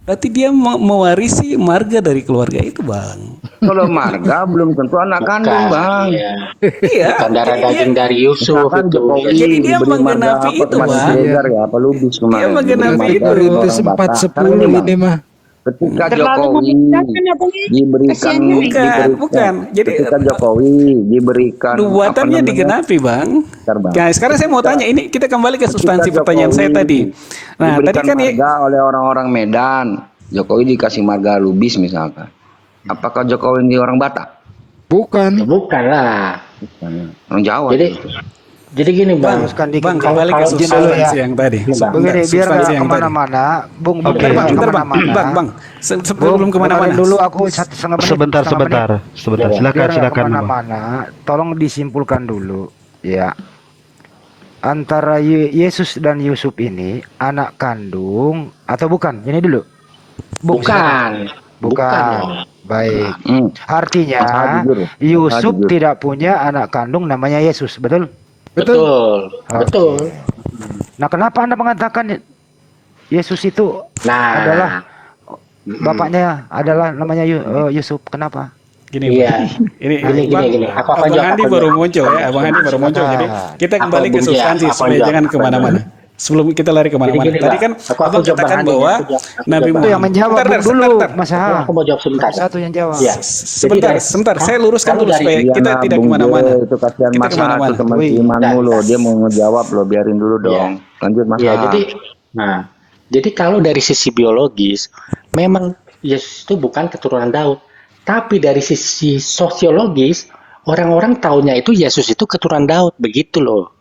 Berarti dia mewarisi marga dari keluarga itu, Bang. Kalau marga belum tentu anak kandung, Bang. Iya. Iya. Bukan darah Jadi daging dari Yusuf Misalkan itu. Jokowi Jadi dia diberi marga menggenapi apa itu, kemarin Bang. Siregar ya, apa Lubis Dia kemarin diberi menggenapi marga itu. dari Berarti orang Batak. Sekarang 4-10 Bang, ini mah. ketika Terlalu Jokowi memaksakan ya Bang. diberikan Bukan. Jadi ketika Jokowi diberikan nubuatannya digenapi, Bang. Bentar, Bang. Nah, sekarang saya mau tanya, ini kita kembali ke substansi Ketika pertanyaan saya Jokowi tadi. Nah, tadi diberikan kan marga oleh orang-orang Medan, Jokowi dikasih marga Lubis misalkan. Apakah Jokowi ini orang Batak? Bukan. Bukan lah. Orang Jawa. Jadi gini Bang. Bang, kembali ke substansi yang tadi. Begini, biar nggak kemana-mana, Bung. Bang, sebelum kemana-mana dulu aku setengah menit. Sebentar. Silakan. Kemana-mana, tolong disimpulkan dulu, ya. Antara Yesus dan Yusuf ini anak kandung atau bukan? Ini dulu. Bukan. Baik. Artinya Yusuf tidak punya anak kandung namanya Yesus, betul? Betul. Nah, kenapa Anda mengatakan Yesus itu adalah bapaknya adalah namanya Yusuf? Kenapa? Gini. Gini. Abang Handi baru muncul ya. Jadi kita kembali ke substansi supaya jangan kemana-mana. Sebelum kita lari kemana-mana. Tadi kan Abang katakan bahwa Nabi Muhammad. Itu yang menjawab dulu, Mas Ha. Aku mau jawab sebentar. Satu yang jawab. Ya. Sebentar. Saya luruskan dulu supaya kita tidak kemana-mana. Itu kasihan Mas Ha, itu teman imanmu loh. Dia mau ngejawab loh, biarin dulu dong. Lanjut Mas Ha. Jadi kalau dari sisi biologis, memang Yesus itu bukan keturunan Daud. Tapi dari sisi sosiologis, orang-orang taunya itu Yesus itu keturunan Daud, begitu loh.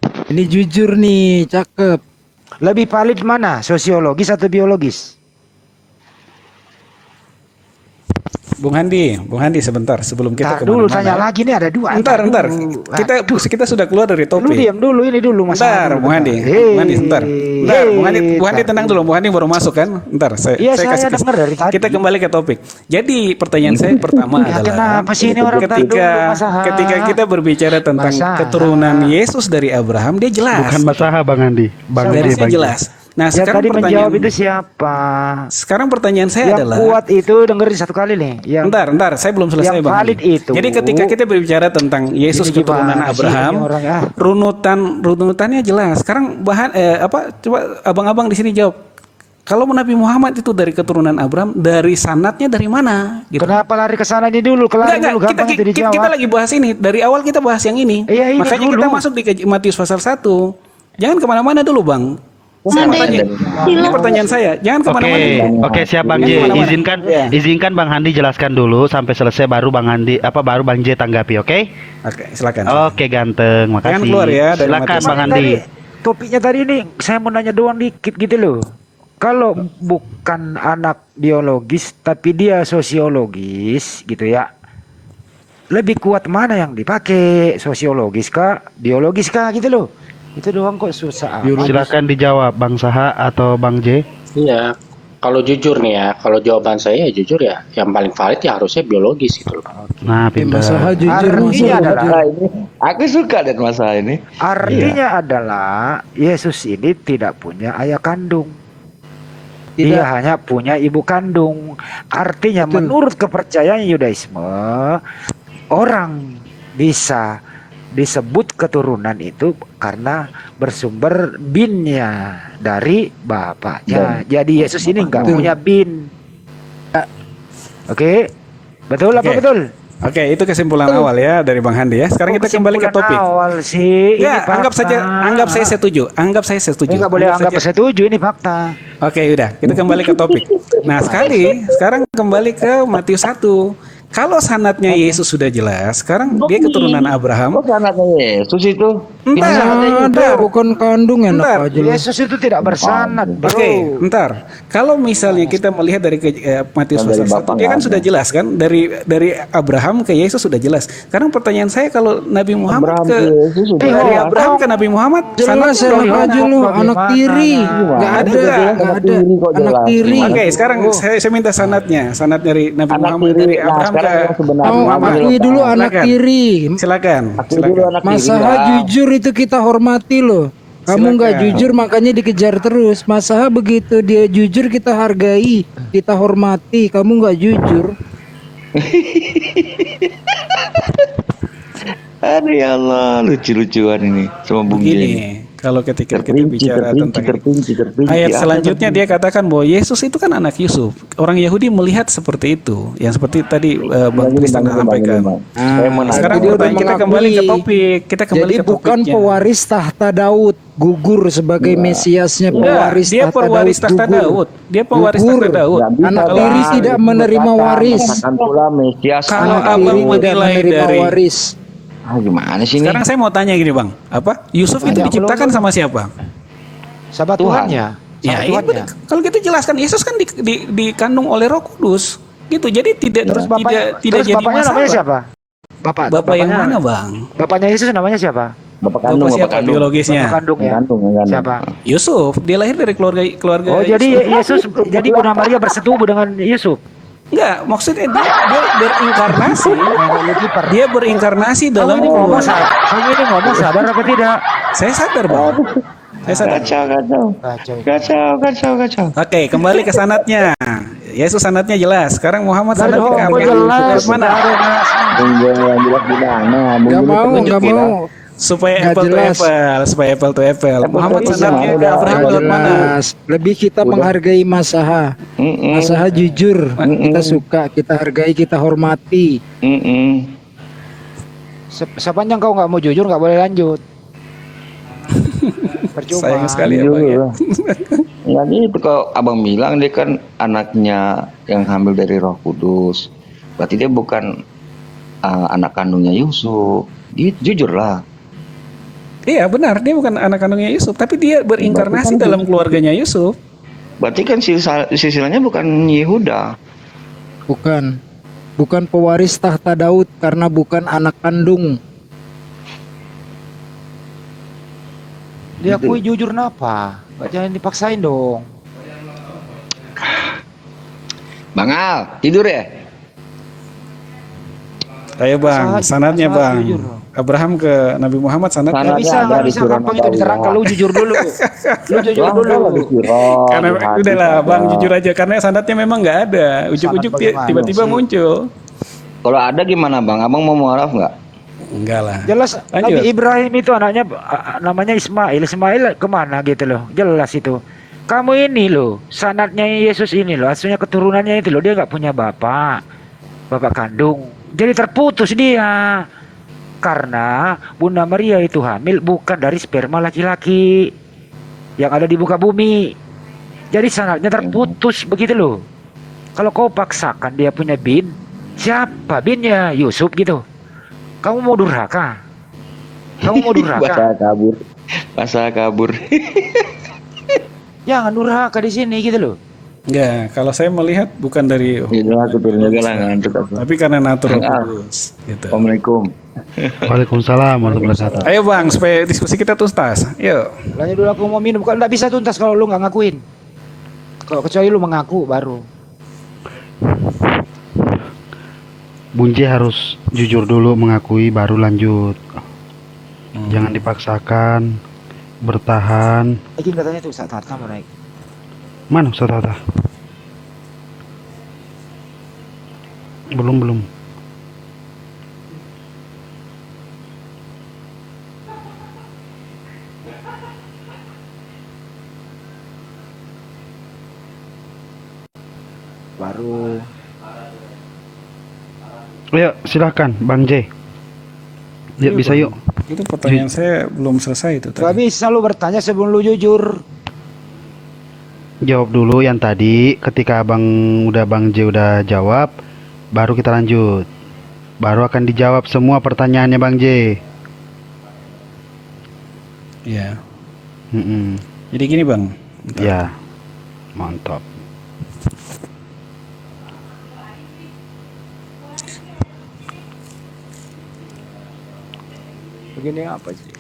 Ini jujur nih, cakep. Lebih valid mana? Sosiologis atau biologis? Bung Handi sebentar sebelum kita dulu tanya lagi nih, ada dua. Entar. Kita sudah keluar dari topik. Lu diam dulu, ini dulu Mas. Bentar, Bung Handi. Bentar. Bung Handi tenang dulu. Bung Handi baru masuk kan? Bentar, saya kasih dengar dari tadi. Kita kembali ke topik. Jadi pertanyaan saya pertama adalah kenapa sih ini orang ketika kita berbicara tentang keturunan Yesus dari Abraham, dia jelas. Bukan Masaha Bang Andi. Harusnya jelas. Nah, sekarang tadi pertanyaan menjawab itu siapa? Sekarang pertanyaan saya yang adalah kuat itu dengerin satu kali nih. Bentar, saya belum selesai yang Bang. valid itu. Jadi ketika kita berbicara tentang Yesus keturunan Abraham, runutannya jelas. Sekarang coba abang-abang di sini jawab. Kalau Nabi Muhammad itu dari keturunan Abraham, dari sanatnya dari mana? Gitu. Kenapa lari ke sana ini dulu? Kita lagi bahas ini. Dari awal kita bahas yang ini. Makanya kita masuk di Matius pasal 1. Jangan kemana-mana dulu Bang. Ini pertanyaan saya. Jangan kemana-mana. Oke, siap Bang J. Izinkan Bang Handi jelaskan dulu sampai selesai baru Bang J tanggapi, oke? Oke, silakan. Oke, ganteng. Makasih. Jangan keluar ya dari silakan Bang Handi. Topiknya tadi ini saya mau nanya doang dikit gitu loh. Kalau bukan anak biologis tapi dia sosiologis gitu ya. Lebih kuat mana yang dipakai? Sosiologis kah, biologis kah gitu loh. Itu doang kok susah. Silakan dijawab Bang Saha atau Bang J. Iya. Kalau jujur nih ya, kalau jawaban saya jujur ya, yang paling valid ya harusnya biologis gitu loh. Nah, pintar. Masalah jujur. Aku suka dengan masalah ini. Artinya adalah Yesus ini tidak punya ayah kandung. Dia hanya punya ibu kandung. Artinya menurut kepercayaan Yudaisme, orang bisa disebut keturunan itu karena bersumber binnya dari bapaknya. Jadi Yesus ini enggak punya bin. Oke. Betul apa betul? Oke, itu kesimpulan awal ya dari Bang Handi ya. Sekarang kita kembali ke topik. Awal sih. Ya, anggap saya setuju. Enggak boleh anggap setuju, ini fakta. Oke, udah. Kita kembali ke topik. Nah, sekarang kembali ke Matius 1. Kalau sanatnya Yesus sudah jelas, sekarang dia keturunan Abraham. Kok sanatnya Yesus itu? Ada, bukan kandung enak aja. Yesus itu tidak bersanat, bro. Oke, bentar. Kalau misalnya kita melihat dari Matius pasal 1, dia kan sudah jelas kan dari Abraham ke Yesus sudah jelas. Sekarang pertanyaan saya, kalau Nabi Muhammad dari Abraham ke Nabi Muhammad, jelas enak aja lu, anak tiri. Enggak ada. Anak tiri. Oke, sekarang saya minta sanatnya dari Nabi Muhammad dari Abraham ke akui dulu anak tiri. Silakan. Masalah jujur itu kita hormati loh. Kamu nggak Silakan. jujur makanya dikejar terus. Masa begitu dia jujur kita hargai, kita hormati. Kamu nggak jujur. Aduh ya Allah, lucu-lucuan ini sama Bung J ini. Begini, kalau ketika kita bicara tentang terpinci. ayat Apa selanjutnya dia katakan bahwa Yesus itu kan anak Yusuf. Orang Yahudi melihat seperti itu, yang seperti tadi Bang Tristan sampaikan. Saya mau nanya. Sekarang Dia udah pertanyaan kita kembali ke mengakui. topik. Kita kembali Jadi ke bukan topiknya. pewaris tahta Daud, gugur sebagai Mesiasnya Enggak, pewaris dia tahta pewaris Daud, tahta gugur. Daud. Dia pewaris Gugur. tahta Daud. Nggak bisa, Anak Bang. tiri tidak menerima waris. Katakan pula Mesias. Kalau Anak abang tiri tidak menilai menerima dari- waris. Gimana sih ini? Sekarang saya mau tanya gini Bang, apa Yusuf itu Tanya diciptakan belum. sama siapa? Sahabat Tuhan. Tuhannya. Ya, Sahabat iya, Tuhannya. kalau kita jelaskan Yesus kan dikandung oleh Roh Kudus, gitu. Jadi tidak Terus bapaknya, tidak terus jadi bapaknya masalah. namanya siapa? Bapak yang mana Bang? Bapaknya Yesus namanya siapa? Bapak kandung, Bapak siapa biologisnya? Bapak kandung ya. Kandung. Siapa? Yusuf. Dia lahir dari keluarga. Oh, jadi Yesus, jadi Bunda Maria bersetubuh dengan Yusuf. Enggak, maksudnya dia berinkarnasi. Dia berinkarnasi Kamu dalam ini ngomong keluarga. kamu ini ngomong sadar apa tidak? Saya sadar Bang. Saya sadar. Kacau. Oke, kembali ke sanatnya. Yesus sanatnya jelas. Sekarang Muhammad Dari sanatnya kok jelas mana? Bung J yang jelas gimana? Gak mau, gak tunjukin. mau. Supaya Nggak apple to jelas. apple, supaya apple to apple. Muhammad to apple. sanatnya Udah, Abraham Gak lewat mana? jelas. Lebih kita menghargai Masaha. Masaha jujur. Kita suka, kita hargai, kita hormati. Sepanjang kau nggak mau jujur nggak boleh lanjut. Percuma. Sayang sekali ya Bang. Ya. Ya gitu kalau abang bilang dia kan anaknya yang hamil dari Roh Kudus. Berarti dia bukan anak kandungnya Yusuf. Gitu, jujur lah. Iya benar, dia bukan anak kandungnya Yusuf, tapi dia berinkarnasi dalam keluarganya Yusuf. Berarti kan silsilahnya bukan Yehuda. Bukan. Bukan pewaris tahta Daud karena bukan anak kandung. Diakui jujur napa? Jangan dipaksain dong. Bang Al, tidur ya? Ayo Bang, sanadnya masalah Bang. jujur. Abraham ke Nabi Muhammad sanadnya. Sanad- Nggak bisa, ada nggak di bisa. Quran Gampang itu Nabawi, diterangkan. ya. Lu jujur dulu. Lu jujur dulu. Karena udahlah Bang jujur aja karena sanadnya memang nggak ada. Ujuk-ujuk Sanad bagaimana tiba-tiba sih? muncul. Kalau ada gimana Bang? Abang mau mualaf nggak? Enggak lah. Jelas Lanjut. Nabi Ibrahim itu anaknya namanya Ismail. Ismail kemana gitu loh. Jelas itu. Kamu ini loh, sanadnya Yesus ini loh, aslinya keturunannya itu loh, dia nggak punya bapak kandung. Jadi terputus dia. Karena Bunda Maria itu hamil bukan dari sperma laki-laki yang ada di muka bumi. Jadi sanadnya terputus begitu loh. Kalau kau paksakan dia punya bin, siapa binnya? Yusuf gitu. Kamu mau durhaka? Kamu mau durhaka? Masa kabur. Jangan durhaka di sini gitu loh. Enggak, kalau saya melihat bukan dari Inilah aku turun juga lah ngantuk aku. tapi karena natur Roh Enggak. Kudus gitu. Assalamualaikum. Waalaikumsalam warahmatullahi wabarakatuh. Ayo Bang, supaya diskusi kita tuntas. Yuk. Lanjut dulu aku mau minum. Kalau nggak bisa tuntas kalau lu nggak ngakuin. Kalau kecuali lu mengaku baru. Bunje harus jujur dulu mengakui baru lanjut. Jangan dipaksakan, bertahan. Ini katanya tuh saat Hatta mau naik. Mana Ustaz Hatta? Belum. Baru. Ayo silahkan Bang J. Yuk bisa yuk. Itu pertanyaan saya belum selesai itu Gak tadi. bisa lu bertanya sebelum lu jujur. Jawab dulu yang tadi. Ketika Bang J udah jawab, baru kita lanjut. Baru akan dijawab semua pertanyaannya Bang J. Iya. Mm-mm. Jadi gini Bang. Ya, mantap. Begini apa sih?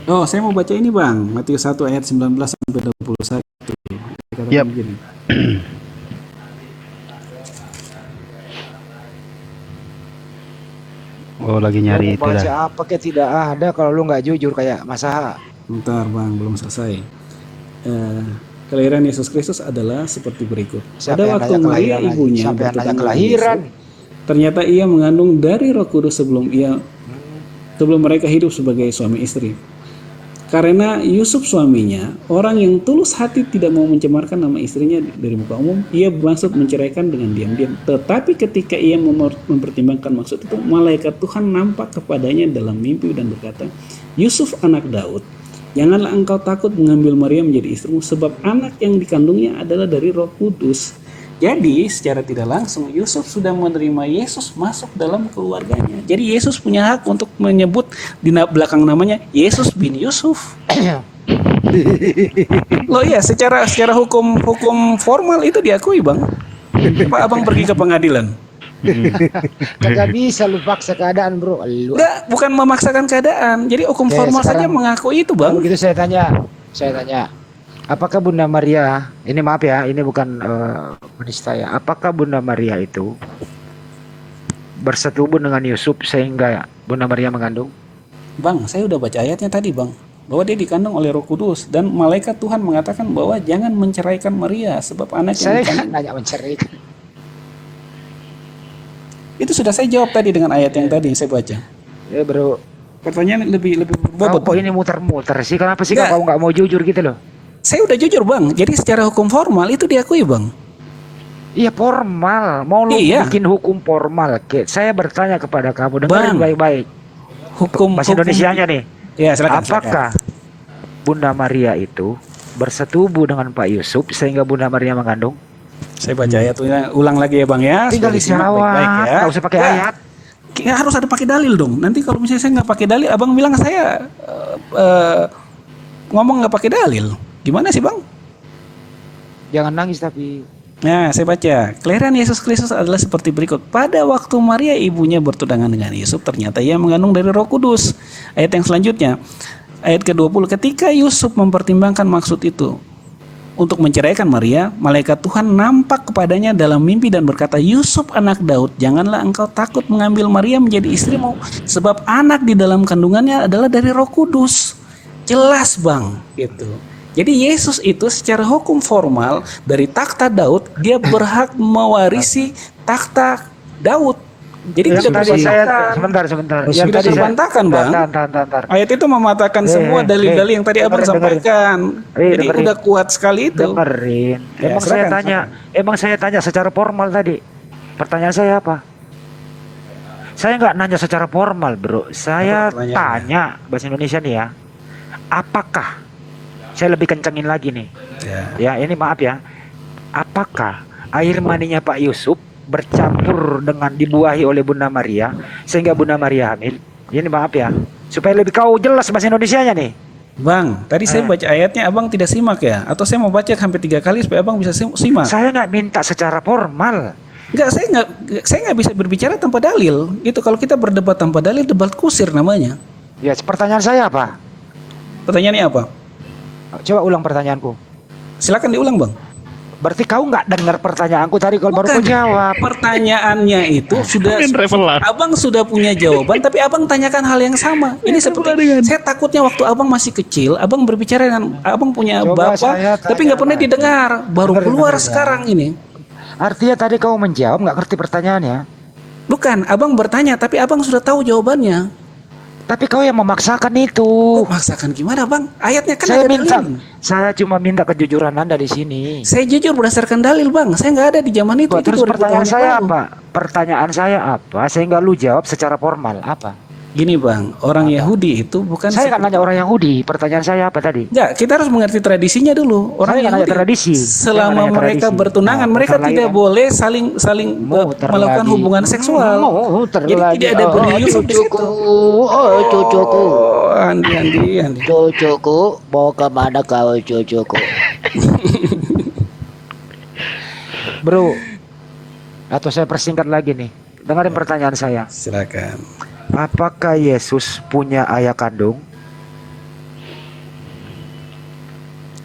Oh, saya mau baca ini Bang. Matius 1 ayat 19 sampai 21. Katakan Yap. begini. Oh, lagi nyari Lu itu baca dah. apa kayak tidak ada kalau lu nggak jujur kayak Masaha. Bentar bang, belum selesai. Kelahiran Yesus Kristus adalah seperti berikut. Siapa Pada yang waktu nanya Maria kelahiran lagi? ibunya Siapa yang nanya bertunangan dengan kelahiran? Yusuf, ternyata ia mengandung dari Roh Kudus sebelum mereka hidup sebagai suami istri. Karena Yusuf suaminya, orang yang tulus hati tidak mau mencemarkan nama istrinya dari muka umum, ia bermaksud menceraikan dengan diam-diam. Tetapi ketika ia mempertimbangkan maksud itu, malaikat Tuhan nampak kepadanya dalam mimpi dan berkata, Yusuf anak Daud, janganlah engkau takut mengambil Maria menjadi istrimu, sebab anak yang dikandungnya adalah dari Roh Kudus. Jadi secara tidak langsung Yusuf sudah menerima Yesus masuk dalam keluarganya. Jadi Yesus punya hak untuk menyebut di belakang namanya Yesus bin Yusuf. Loh iya, secara hukum formal itu diakui bang. Pak abang pergi ke pengadilan. Kagak bisa lu paksa keadaan bro. Enggak, bukan memaksakan keadaan. Jadi hukum Oke, formal saja sekarang mengakui itu bang. kalau begitu saya tanya, apakah Bunda Maria, ini maaf ya, ini bukan menista ya, apakah Bunda Maria itu bersetubuh dengan Yusuf sehingga Bunda Maria mengandung? Bang, saya udah baca ayatnya tadi bang, bahwa dia dikandung oleh Roh Kudus dan malaikat Tuhan mengatakan bahwa jangan menceraikan Maria sebab anak yang Saya dikandung. nanya menceraikan. Itu sudah saya jawab tadi dengan ayat yang tadi saya baca. Ya bro, Pertanyaan lebih kau bobot. kok ini muter-muter sih? Kenapa sih Nggak. kau nggak mau jujur gitu loh? Saya udah jujur bang, jadi secara hukum formal itu diakui bang. Iya formal, mau lu Iya. bikin hukum formal. Saya bertanya kepada kamu, dengerin Bang, baik-baik. Bahasa Indonesianya nih. Ya silakan. Apakah Bunda Maria itu bersetubuh dengan Pak Yusuf sehingga Bunda Maria mengandung? Saya baca ayatnya ulang lagi ya bang ya. Tinggal Supaya disimak dijawab, baik-baik ya. nggak usah pakai Ya, ayat. harus ada pakai dalil dong. Nanti kalau misalnya saya nggak pakai dalil, abang bilang saya ngomong nggak pakai dalil. Gimana sih bang? Jangan nangis tapi. Nah, saya baca. Kelahiran Yesus Kristus adalah seperti berikut. Pada waktu Maria ibunya bertunangan dengan Yusuf, ternyata ia mengandung dari Roh Kudus. Ayat yang selanjutnya, ayat ke-20. Ketika Yusuf mempertimbangkan maksud itu untuk menceraikan Maria, malaikat Tuhan nampak kepadanya dalam mimpi dan berkata, Yusuf anak Daud, janganlah engkau takut mengambil Maria menjadi istrimu, sebab anak di dalam kandungannya adalah dari Roh Kudus. Jelas bang, gitu. Jadi Yesus itu secara hukum formal dari takhta Daud, dia berhak mewarisi takhta Daud. Jadi Yang tidak tadi saya terbantahkan. sebentar. Tidak Yang tadi terbantahkan, Bang. Bentar. Ayat itu mematahkan semua dalil-dalil yang tadi abang dengerin. sampaikan. Jadi dengerin. udah kuat sekali itu. Dengerin. Ya, Emang saya tanya secara formal tadi. Pertanyaan saya apa? Saya nggak nanya secara formal, bro. Saya Apa pertanyaannya? tanya bahasa Indonesia nih ya. Apakah? Saya lebih kencengin lagi nih. Ya, ini maaf ya. Apakah air maninya Pak Yusuf bercampur dengan dibuahi oleh Bunda Maria sehingga Bunda Maria hamil? Ini maaf ya. Supaya lebih kau jelas bahasa Indonesianya nih. Bang, tadi saya baca ayatnya abang tidak simak ya? Atau saya mau baca sampai 3 kali supaya abang bisa simak? Saya nggak minta secara formal. Enggak, saya nggak bisa berbicara tanpa dalil. Itu kalau kita berdebat tanpa dalil, debat kusir namanya. Ya, pertanyaan saya apa? Pertanyaannya apa? Coba ulang pertanyaanku. Silakan diulang, Bang. Berarti kau nggak dengar pertanyaanku tadi kalau baru kau Bukan. jawab. Pertanyaannya itu sudah abang sudah punya jawaban, tapi abang tanyakan hal yang sama. Ini seperti saya takutnya waktu abang masih kecil, abang berbicara dengan abang punya Coba saya bapak, tanya tapi nggak pernah lagi. didengar, baru Dengerin, keluar dengerin, sekarang ini. Artinya tadi kau menjawab nggak ngerti pertanyaannya. Bukan, abang bertanya, tapi abang sudah tahu jawabannya. Tapi kau yang memaksakan itu. Maksakan gimana, bang? Ayatnya kan Saya ada minta, dalil. saya cuma minta kejujuran Anda di sini. Saya jujur berdasarkan dalil, bang. Saya nggak ada di zaman itu. Itu Terus 2000 pertanyaan tahun yang saya lalu. apa? Pertanyaan saya apa? Sehingga lu jawab secara formal apa? Gini, bang. Orang Yahudi itu bukan. Saya nggak nanya orang Yahudi. Pertanyaan saya apa tadi? Enggak, kita harus mengerti tradisinya dulu. Orang Saya nggak nanya Yahudi tradisi. Saya nggak selama nanya mereka tradisi. bertunangan, Nah, mereka muter lagi tidak kan? boleh saling melakukan lagi. hubungan seksual. Muter Jadi lagi. tidak ada benih Yusuf di situ. Cucuku, Oh, Andi. cucuku, mau kemana kau cucuku? Bro, atau saya persingkat lagi nih. Dengarin pertanyaan saya. Silakan. Apakah Yesus punya ayah kandung?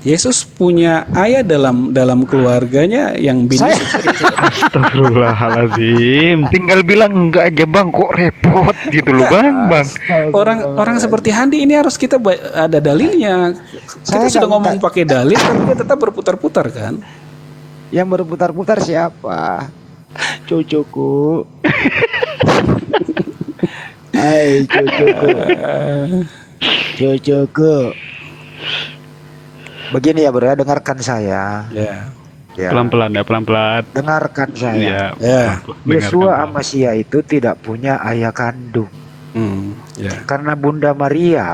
Yesus punya ayah dalam keluarganya yang bini. Astagfirullahaladzim. Tinggal bilang enggak aja bang, kok repot gitu loh bang. Orang seperti Handi ini harus kita ada dalilnya. Kita sudah ngomong pakai dalil, tapi dia tetap berputar-putar kan. Yang berputar-putar siapa? Cucuku. Hai cucuku. Cucuku. Begini ya bro ya, dengarkan saya. Ya. Ya. Pelan-pelan ya, pelan-pelan. Dengarkan saya. Ya. Yesua Amasya itu tidak punya ayah kandung. Ya. Karena Bunda Maria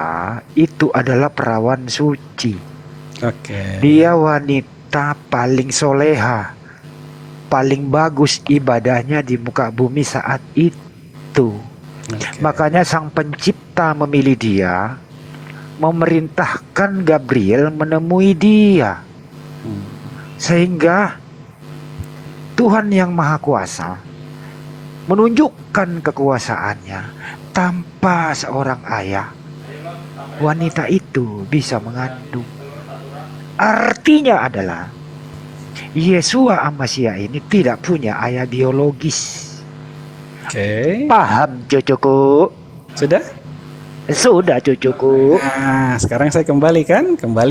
itu adalah perawan suci. Oke. Dia wanita paling soleha, paling bagus ibadahnya di muka bumi saat itu. Oke. Makanya Sang Pencipta memilih dia, memerintahkan Gabriel menemui dia. Sehingga Tuhan yang Maha Kuasa menunjukkan kekuasaannya tanpa seorang ayah. Wanita itu bisa mengandung. Artinya adalah Yesua Amasya ini tidak punya ayah biologis. Oke. Paham cucuku? Sudah? Sudah cucuku. Nah, sekarang saya kembali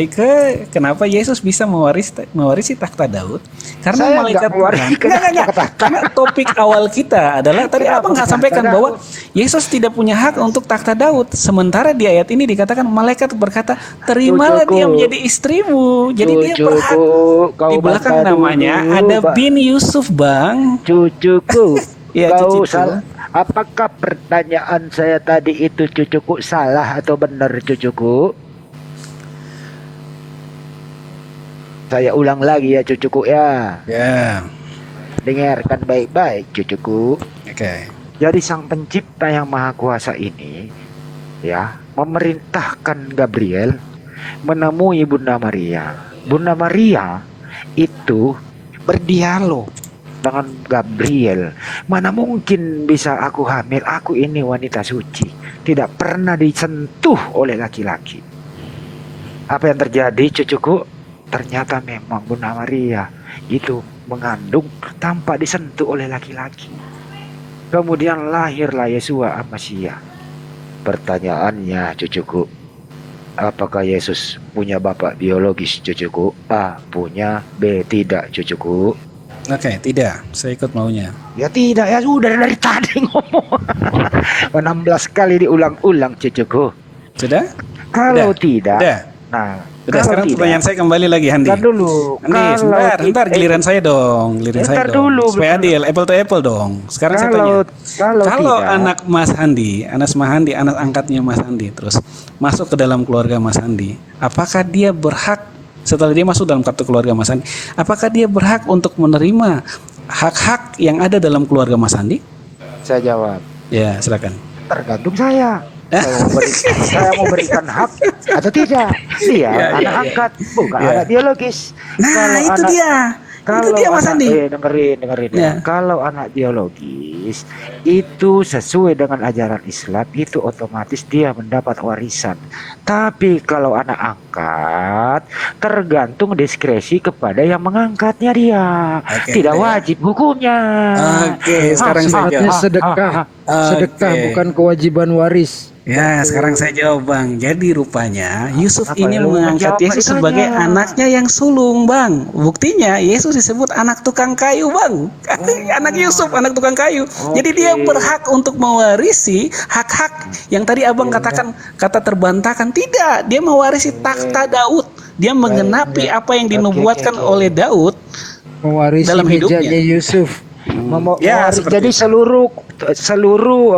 ke kenapa Yesus bisa mewarisi takhta Daud? Karena Saya malaikat nggak mewarisi Tuhan. Enggak. Karena topik awal kita adalah tadi Abang nggak sampaikan bahwa Yesus tidak punya hak untuk takhta Daud. Sementara di ayat ini dikatakan malaikat berkata, "Terimalah Cucuku. dia menjadi istrimu." Jadi dia berhak. Di belakang namanya ada bin Yusuf, Bang. Cucuku. Iya, Kau cucuku. salah. Apakah pertanyaan saya tadi itu cucuku salah atau benar cucuku? Saya ulang lagi ya cucuku ya. Ya. Dengarkan baik-baik cucuku. Oke. Jadi Sang Pencipta yang Maha Kuasa ini ya memerintahkan Gabriel menemui Bunda Maria. Bunda Maria itu berdialog dengan Gabriel. Mana mungkin bisa aku hamil? Aku ini wanita suci, tidak pernah disentuh oleh laki-laki. Apa yang terjadi cucuku? Ternyata memang Bunda Maria itu mengandung tanpa disentuh oleh laki-laki. Kemudian lahirlah Yesua Amasya. Pertanyaannya cucuku, apakah Yesus punya bapak biologis cucuku? A. Punya. B. Tidak cucuku. Oke, tidak. Saya ikut maunya. Ya tidak, ya sudah dari tadi ngomong 16 kali diulang-ulang cucuku. Sudah? Kalau Udah. tidak, Udah. nah Udah, kalau sekarang tidak, pertanyaan saya kembali lagi, Handi. ntar dulu. Handi, sebentar, giliran saya dong. Giliran saya Ntar dong. dulu, Supaya belum. adil, apple to apple dong. Sekarang saya tanya. Kalau tidak, Anak Mas Handi, anak angkatnya Mas Handi, terus masuk ke dalam keluarga Mas Handi, apakah dia berhak setelah dia masuk dalam kartu keluarga Mas Handi, apakah dia berhak untuk menerima hak-hak yang ada dalam keluarga Mas Handi? saya jawab, Ya, silakan. tergantung saya. Saya mau berikan hak atau tidak. Dia Ya, anak ya, ya. angkat, bukan Ya. anak biologis. Nah, Kalau itu anak- dia. Itu dia Mas Handi. dengerin Ya. ya. Kalau anak biologis itu sesuai dengan ajaran Islam, itu otomatis dia mendapat warisan. Tapi kalau anak angkat tergantung diskresi kepada yang mengangkatnya dia. Oke, Tidak ya. wajib hukumnya. Oke, sekarang saya Sifatnya jawab. sedekah. Sedekah Oke. bukan kewajiban waris. Ya, sekarang saya jawab, Bang. Jadi rupanya Yusuf Apa ini ya, lu mengangkat menjawab Yesus ditanya. sebagai anaknya yang sulung, Bang. Buktinya Yesus disebut anak tukang kayu, Bang. Anak Yusuf, anak tukang kayu. Jadi dia berhak untuk mewarisi hak-hak yang tadi Abang katakan kata terbantahkan. Tidak, dia mewarisi takhta Daud. Dia menggenapi apa yang dinubuatkan oleh Daud. Mewarisi Dalam hidupnya. mejanya Yusuf. Ya, seperti jadi itu. seluruh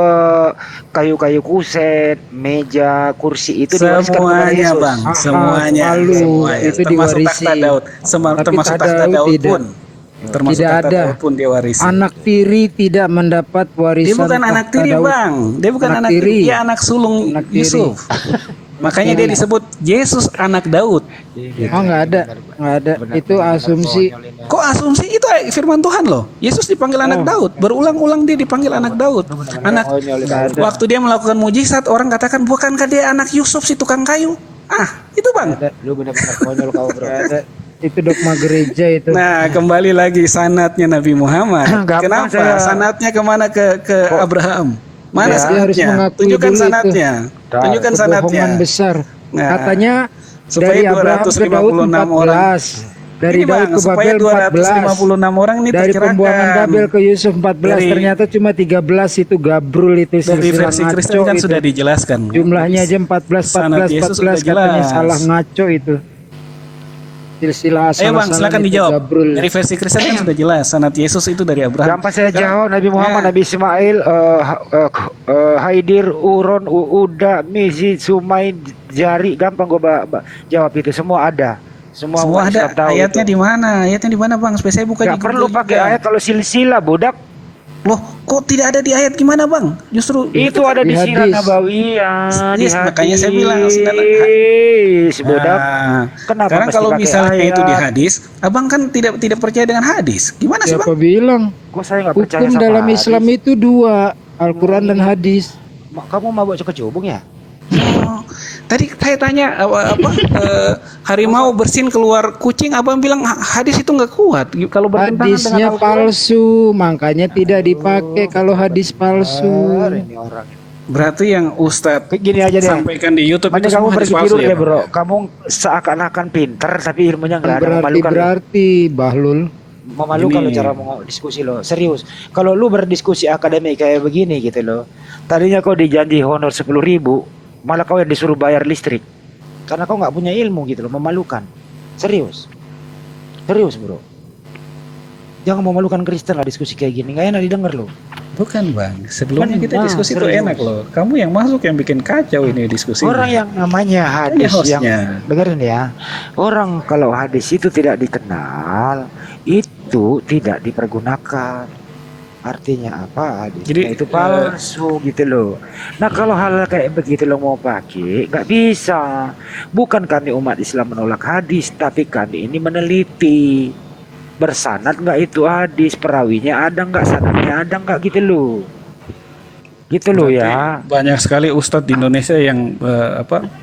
kayu-kayu kusen, meja, kursi itu diwariskan kepada Semuanya, Yesus. Bang. Semuanya. Malu, Semuanya. itu Termasuk diwarisi. takhta Daud. Tapi Termasuk takhta takhta Daud Daud tidak. pun. Termasuk Tidak takhta ada. Daud pun dia warisi. Anak tiri tidak mendapat warisan. Dia bukan anak takhta tiri, Daud. Bang. Dia bukan anak tiri. Dia anak sulung Anak tiri. Yusuf. Makanya dia disebut Yesus anak Daud. Oh, nggak ada. Itu asumsi. Kok asumsi itu firman Tuhan loh. Yesus dipanggil anak Daud. Berulang-ulang dia dipanggil anak Daud. Waktu dia melakukan mujizat, orang katakan bukankah dia anak Yusuf si tukang kayu? Itu bang. Lu benar-benar konyol kau bro. Itu dogma gereja itu. Nah, kembali lagi sanatnya Nabi Muhammad. Gampang Kenapa? saya. Sanatnya kemana ke Abraham? Mana Dia harus sanatnya? mengakui Tunjukkan dulu itu. sanatnya. Tunjukkan sanatnya. Kebohongan besar. Nah, Katanya supaya dari Abraham ke Daud 256 orang. 14. Dari Ini, Daud Bang, ke supaya Babel 14. 256 orang ini Dari tercerahkan. pembuangan Babel ke Yusuf 14. Dari- Ternyata cuma 13 itu gabrul itu Dari silsilah versi Kristen ngaco kan itu. sudah dijelaskan. Jumlahnya aja 14 Sanat Yesus sudah 14 katanya jelas. salah ngaco itu. Silsilah Ayo asal-asalan bang, silakan itu dijawab. gabrul. Dari versi Kristen kan sudah jelas. Sanat Yesus itu dari Abraham. Gampang saya jawab. Nabi Muhammad, Ya. Nabi Ismail, Haidir, Uron, Uuda, Mizi, Sumai, Jari. Gampang gua jawab itu. Semua ada. Semua Semua umat ada. Islam tahu Ayatnya itu. di mana? Ayatnya di mana bang? Supaya saya buka Gak di perlu Google pakai juga. ayat kalau silsilah budak. Loh, kok tidak ada di ayat gimana bang? Justru Itu ada di Di Sirah hadis. Nabawiyah, di Yes, makanya saya bilang, hadis, budak. Nah, Kenapa sekarang mesti kalau pakai misalnya ayat? itu di hadis, abang kan tidak percaya dengan hadis. Gimana sih Siapa bang? bilang? Kok saya nggak percaya Hukum sama dalam hadis? Islam itu dua, Al-Quran dan hadis. Kamu mabuk kecubung ya? Oh, tadi saya tanya harimau bersin keluar kucing, abang bilang hadis itu nggak kuat kalau bertentangan dengan Hadisnya Al-Quran. palsu, makanya tidak dipakai kalau hadis palsu. Ini orang. Berarti yang Ustadz Kayak gini aja deh. sampaikan di YouTube Mending itu kamu semua hadis pergi palsu tidur ya, ya Bang? bro. Kamu seakan-akan pinter tapi ilmunya nggak ada. Memalukan. Berarti Bahlul. Memalukan lo Gini. cara mau diskusi lo. Serius. Kalau lu berdiskusi akademik kayak begini gitu loh. Tadinya kau dijanji honor 10.000, malah kau yang disuruh bayar listrik. Karena kau nggak punya ilmu gitu loh. Memalukan. Serius. Serius bro. Jangan memalukan Kristen lah diskusi kayak gini. Nggak enak didengar lo. Bukan bang, sebelumnya kita Nah, diskusi itu serius. enak loh. Kamu yang masuk yang bikin kacau ini diskusi. Orang yang namanya hadis yang hostnya. dengerin ya. Orang kalau hadis itu tidak dikenal, itu tidak dipergunakan. Artinya apa? Hadisnya Jadi, itu palsu gitu loh. Nah kalau hal kayak begitu lo mau pakai, nggak bisa. Bukan kami umat Islam menolak hadis, tapi kami ini meneliti. Bersanad nggak itu hadis, perawinya ada nggak, sanadnya ada nggak gitu loh. Gitu loh ya. Banyak sekali ustadz di Indonesia yang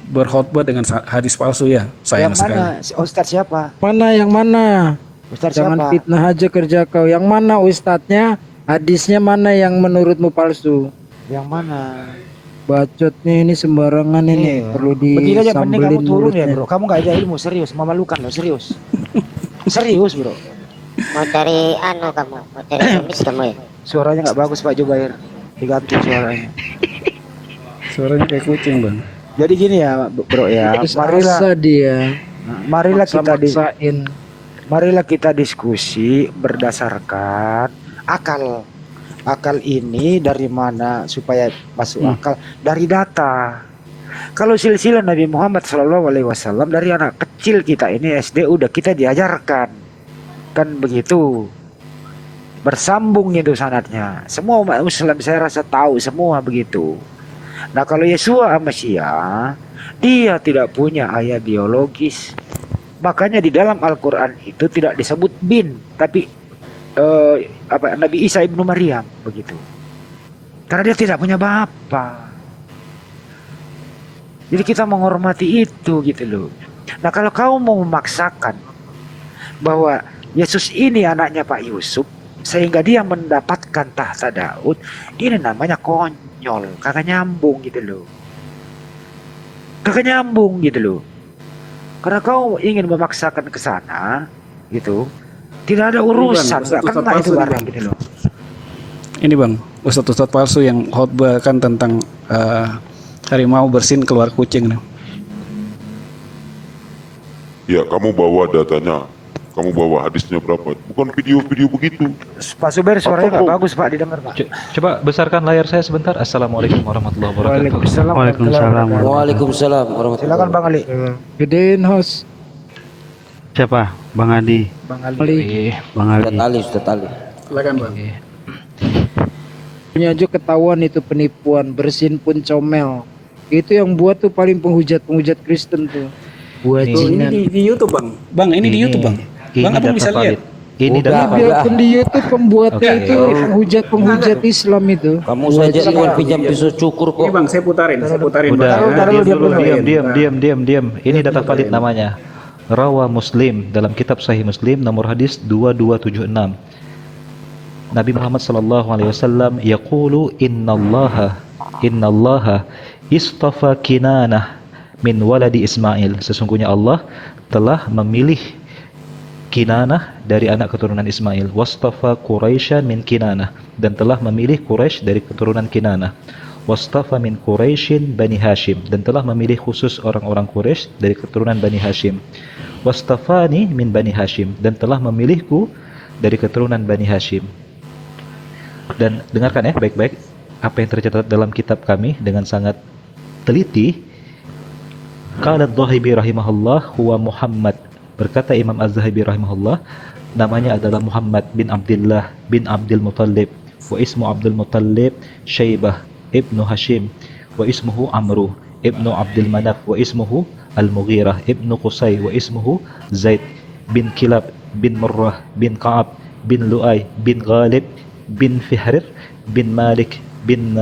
berkhotbah dengan hadis palsu ya. Sayang Yang mana? sekali. Ustadz siapa? Mana yang mana? Ustadz Jangan siapa? fitnah aja kerja kau. Yang mana ustadznya? Hadisnya mana yang menurutmu palsu? Yang mana? Bacotnya ini sembarangan ini. Iya. Perlu Begini aja mending kamu disambelin turun ya mulutnya. bro. Kamu nggak ada ilmu, serius, memalukan lo, serius. Serius bro. Mau cari kamu, mau cari kumis kamu ya? Suaranya nggak bagus Pak Jubair. Diganti suaranya. Suaranya kayak kucing bang. Jadi gini ya bro ya. Terus Marilah, asa dia. marilah kita Maksa-maksain. marilah kita diskusi berdasarkan akal. Akal ini dari mana supaya masuk akal? Dari data. Kalau silsilah Nabi Muhammad SAW dari anak kecil kita ini SD udah kita diajarkan. Kan begitu. Bersambung itu sanadnya. Semua umat Muslim saya rasa tahu semua begitu. Nah kalau Yesua Masya, dia tidak punya ayah biologis. Makanya di dalam Al-Quran itu tidak disebut bin, tapi Nabi Isa ibnu Maryam begitu. Karena dia tidak punya bapa. Jadi kita menghormati itu gitu loh. Nah kalau kau mau memaksakan bahwa Yesus ini anaknya Pak Yusuf sehingga dia mendapatkan tahta Daud, ini namanya konyol, kagak nyambung gitu loh. Kagak nyambung gitu loh. Karena kau ingin memaksakan ke sana gitu, tidak ada urusan, nggak kena itu barang gitu loh. Ini bang, ustadz palsu yang khotbah kan tentang harimau bersin keluar kucing nih. Ya, kamu bawa datanya, kamu bawa hadisnya berapa? Bukan video-video begitu. Pak Zubair suaranya nggak bagus Pak didengar Pak. Coba besarkan layar saya sebentar. Assalamualaikum warahmatullahi wabarakatuh. Waalaikumsalam. Waalaikumsalam. Waalaikumsalam warahmatullahi Silakan Bang Ali. Gedein host. Siapa? Bang Adi. Bang Ali. Bang Ali. Ustadz Ali. Silakan bang. Punya aja ketahuan itu penipuan, bersin pun comel. Itu yang buat tuh paling penghujat Kristen tuh. Tuh, ini Buajingan. di YouTube bang. Bang ini di YouTube bang. Bang Ini abang data bisa lihat. valid. Ini Udah, data Biarpun di YouTube pembuatnya Oke. itu penghujat Islam itu. Kamu saja cuma pinjam pisau cukur kok. Ini Bang, saya putarin Udah, Bang. diam. Ini data valid namanya. Rawa Muslim dalam kitab Sahih Muslim nomor hadis 2276. Nabi Muhammad sallallahu alaihi wasallam yaqulu innallaha istafa Kinanah min waladi Ismail. Sesungguhnya Allah telah memilih Kinanah dari anak keturunan Ismail. Wastafa Quraisyan min Kinanah, dan telah memilih Quraisy dari keturunan Kinanah. Wastafa min Quraisyin Bani Hashim, dan telah memilih khusus orang-orang Quraisy dari keturunan Bani Hashim. Wastafani min Bani Hashim, dan telah memilihku dari keturunan Bani Hashim. Dan dengarkan ya baik-baik apa yang tercatat dalam kitab kami dengan sangat teliti. Qala adh-Dhahabi rahimahullah huwa Muhammad. Berkata Imam Az-Zahabi rahimahullah, namanya adalah Muhammad bin Abdullah bin Abdul Muttalib. Wa ismu Abdul Muttalib Syaibah ibnu Hashim. Wa ismuhu Amru ibnu Abdul Manaf. Wa ismuhu Al-Mughirah ibnu Qusay. Wa ismuhu Zaid bin Kilab bin Murrah bin Ka'ab bin Lu'ay bin Ghalib bin Fihrir bin Malik bin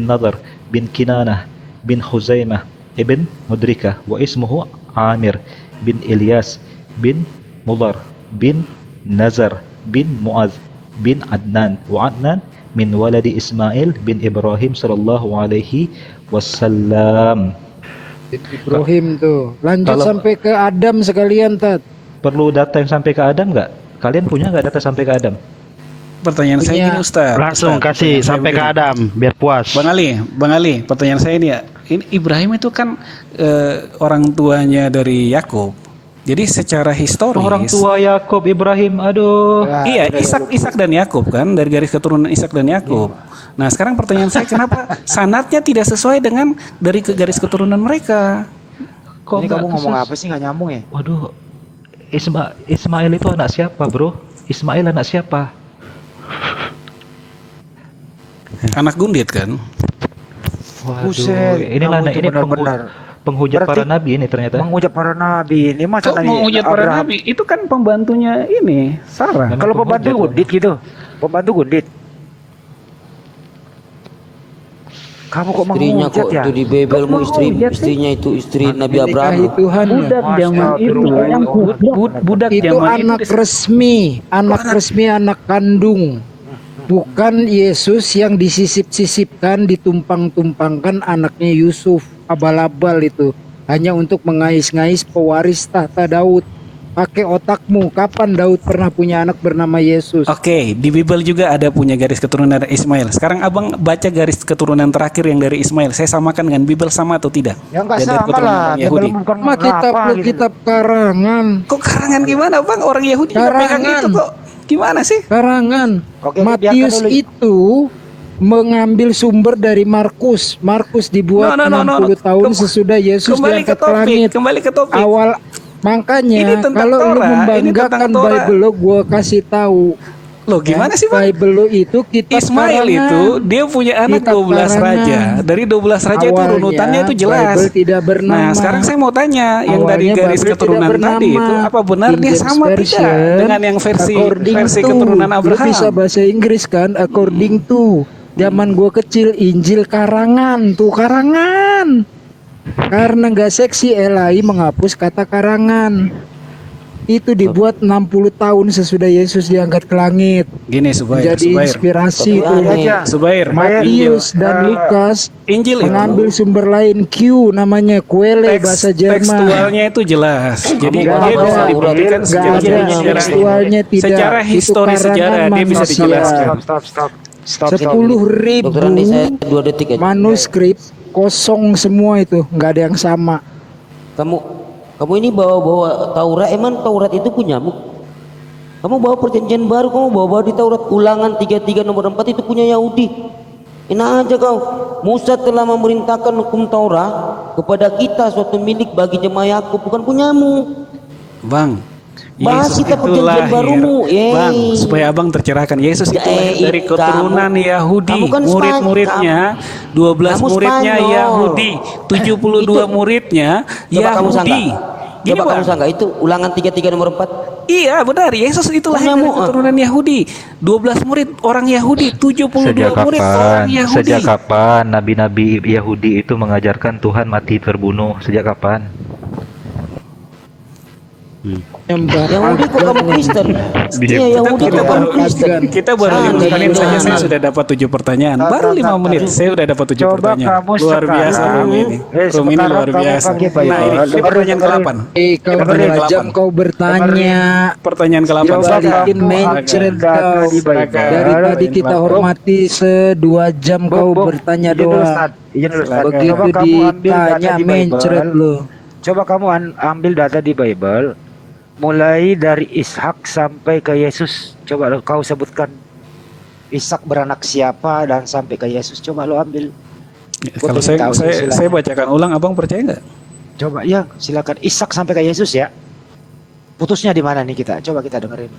Nadar bin Kinanah bin Khuzaimah ibn Mudrikah. Wa ismuhu Amir bin Ilyas bin Mudar bin Nazar bin Muaz bin Adnan. Wa Adnan min waladi Ismail bin Ibrahim sallallahu alaihi wasallam. Ibrahim tuh. Lanjut Kalau- sampai ke Adam sekalian, Tat. Perlu data yang sampai ke Adam nggak? Kalian punya nggak data sampai ke Adam? Pertanyaan saya Punya. ini Ustaz. Langsung Ustaz, kasih pertanyaan saya sampai ke begini. Adam biar puas. Bang Ali, pertanyaan saya ini ya. Ini Ibrahim itu kan orang tuanya dari Yakub. Jadi secara historis Orang tua Yakub Ibrahim, aduh. iya, Ishak dan Yakub kan, dari garis keturunan Ishak dan Yakub. Nah, sekarang pertanyaan saya, kenapa sanadnya tidak sesuai dengan dari garis keturunan mereka? Ini nggak kamu ngomong kesus- apa sih, nggak nyambung ya? Waduh, Ismail itu anak siapa, bro? Ismail anak siapa? Anak Gundit kan? Waduh, Buset, kamu itu benar-benar. penghujat Berarti para nabi ini ternyata. Mengucap para nabi ini masa Kok nabi mau hujat para Abraham? nabi? Itu kan pembantunya ini, Sarah. Memang Kalau pembantu penghujat, gundit gitu, pembantu gundit. Kamu kok Istrinya menghujat kok ya? itu di Bebelmu istrinya itu istri Nabi Abraham. Nikahi Tuhan. Budak zaman itu, budak Itu zaman anak itu. resmi, anak kandung. Bukan Yesus yang disisip-sisipkan, ditumpang-tumpangkan anaknya Yusuf, abal-abal itu. Hanya untuk mengais-ngais pewaris tahta Daud. Pakai otakmu, kapan Daud pernah punya anak bernama Yesus? Oke, di Bible juga ada punya garis keturunan dari Ismail. Sekarang abang baca garis keturunan terakhir yang dari Ismail. Saya samakan dengan Bible, sama atau tidak? Ya nggak Yang dari sama keturunan lah. orang Yahudi. Bukan Sama kitab apa gitu. kitab karangan. Kok karangan gimana bang? Orang Yahudi juga pegang Karangan. itu kok. Gimana sih? Karangan. Oke, Matius biarkan dulu. itu mengambil sumber dari Markus. Markus dibuat No. 60 tahun sesudah Yesus Kembali ke diangkat ke langit. topik. Kembali ke topik. Awal Ini makanya tentang kalau lu Torah, ini membanggakan tentang Torah. Bible lo, gua kasih tahu. Loh gimana sih bang? Bible lo itu kitab Ismail karangan. itu dia punya anak Kitab 12 raja. karangan. Dari 12 raja itu Awalnya runutannya itu jelas. Bible tidak bernama. Nah, sekarang saya mau tanya yang dari Awalnya garis Bible keturunan tidak tadi bernama. itu apa benar King dia James sama Version, tidak dengan yang according versi to, keturunan lu Abraham? bisa bahasa Inggris kan? According to. Zaman gua kecil Injil karangan, tuh karangan. Karena nggak seksi Elai menghapus kata karangan. Itu dibuat 60 tahun sesudah Yesus diangkat ke langit. Gini Subair, Jadi inspirasi Tapi tuh. aneh. Subair, Matius dan Lukas Injil itu mengambil sumber lain, Q namanya Kuele bahasa Jerman. tekstualnya itu jelas. Jadi Nggak dia ada. bisa dibuktikan Nggak secara ada, sejarah. tekstualnya tidak. Secara Itu histori karangan sejarah dia bisa manusia. dijelaskan. Stop. 10.000 Dokter Andi saya 2 detik aja. manuskrip kosong semua itu, nggak ada yang sama. Kamu ini bawa-bawa Taurat, emang Taurat itu punyamu? Kamu bawa perjanjian baru, kamu bawa di Taurat Ulangan 33 nomor 4 itu punya Yahudi. Enak aja kau. Musa telah memerintahkan hukum Taurat kepada kita suatu milik bagi jemaah Yakub, bukan punyamu. Bang, Bahas Yesus kita itu perjanjian lahir. barumu, Bang, supaya abang tercerahkan, Yesus itu lahir dari Kamu- keturunan Yahudi. kamu kan Murid-muridnya 12 kamu muridnya Spanyol. Yahudi, 72 muridnya Coba kamu Yahudi. Gini, Coba kamu Bang. sangka itu Ulangan 33 nomor 4. Iya benar, Yesus itu lahir dari keturunan Yahudi. 12 murid orang Yahudi, 72 murid orang Yahudi. Sejak kapan nabi-nabi Yahudi itu mengajarkan Tuhan mati terbunuh? Sejak kapan? Yahudi kok kamu Kristen? Iya Yahudi kok kamu Kristen? Kita baru 5 menit saja saya sudah dapat 7 pertanyaan. Baru 5 menit saya sudah dapat 7 Coba pertanyaan. kamu Luar biasa sekarang- Room ini. Room ini sekarang luar kamu biasa. pakai Bible. Nah ini pertanyaan ke-8. Kau Pertanyaan 2 jam ke-8. kau bertanya. Pertanyaan ke-8. Coba Balikin kamu mencret ambil data kau. di Bible. Dari tadi kita hormati 2 jam kau bertanya Izin dulu, doang. Ustaz. Izin dulu, Ustaz. Begitu Coba kamu ambil data ditanya di mencret Bible. lu. Coba kamu ambil data di Bible, mulai dari Ishak sampai ke Yesus. Coba lo kau sebutkan Ishak beranak siapa dan sampai ke Yesus. Coba lo ambil. Kalau Gua pengen tahu, silakan. saya bacakan ulang, abang percaya nggak? Coba ya, silakan Ishak sampai ke Yesus ya. Putusnya di mana nih kita? Coba kita dengerin.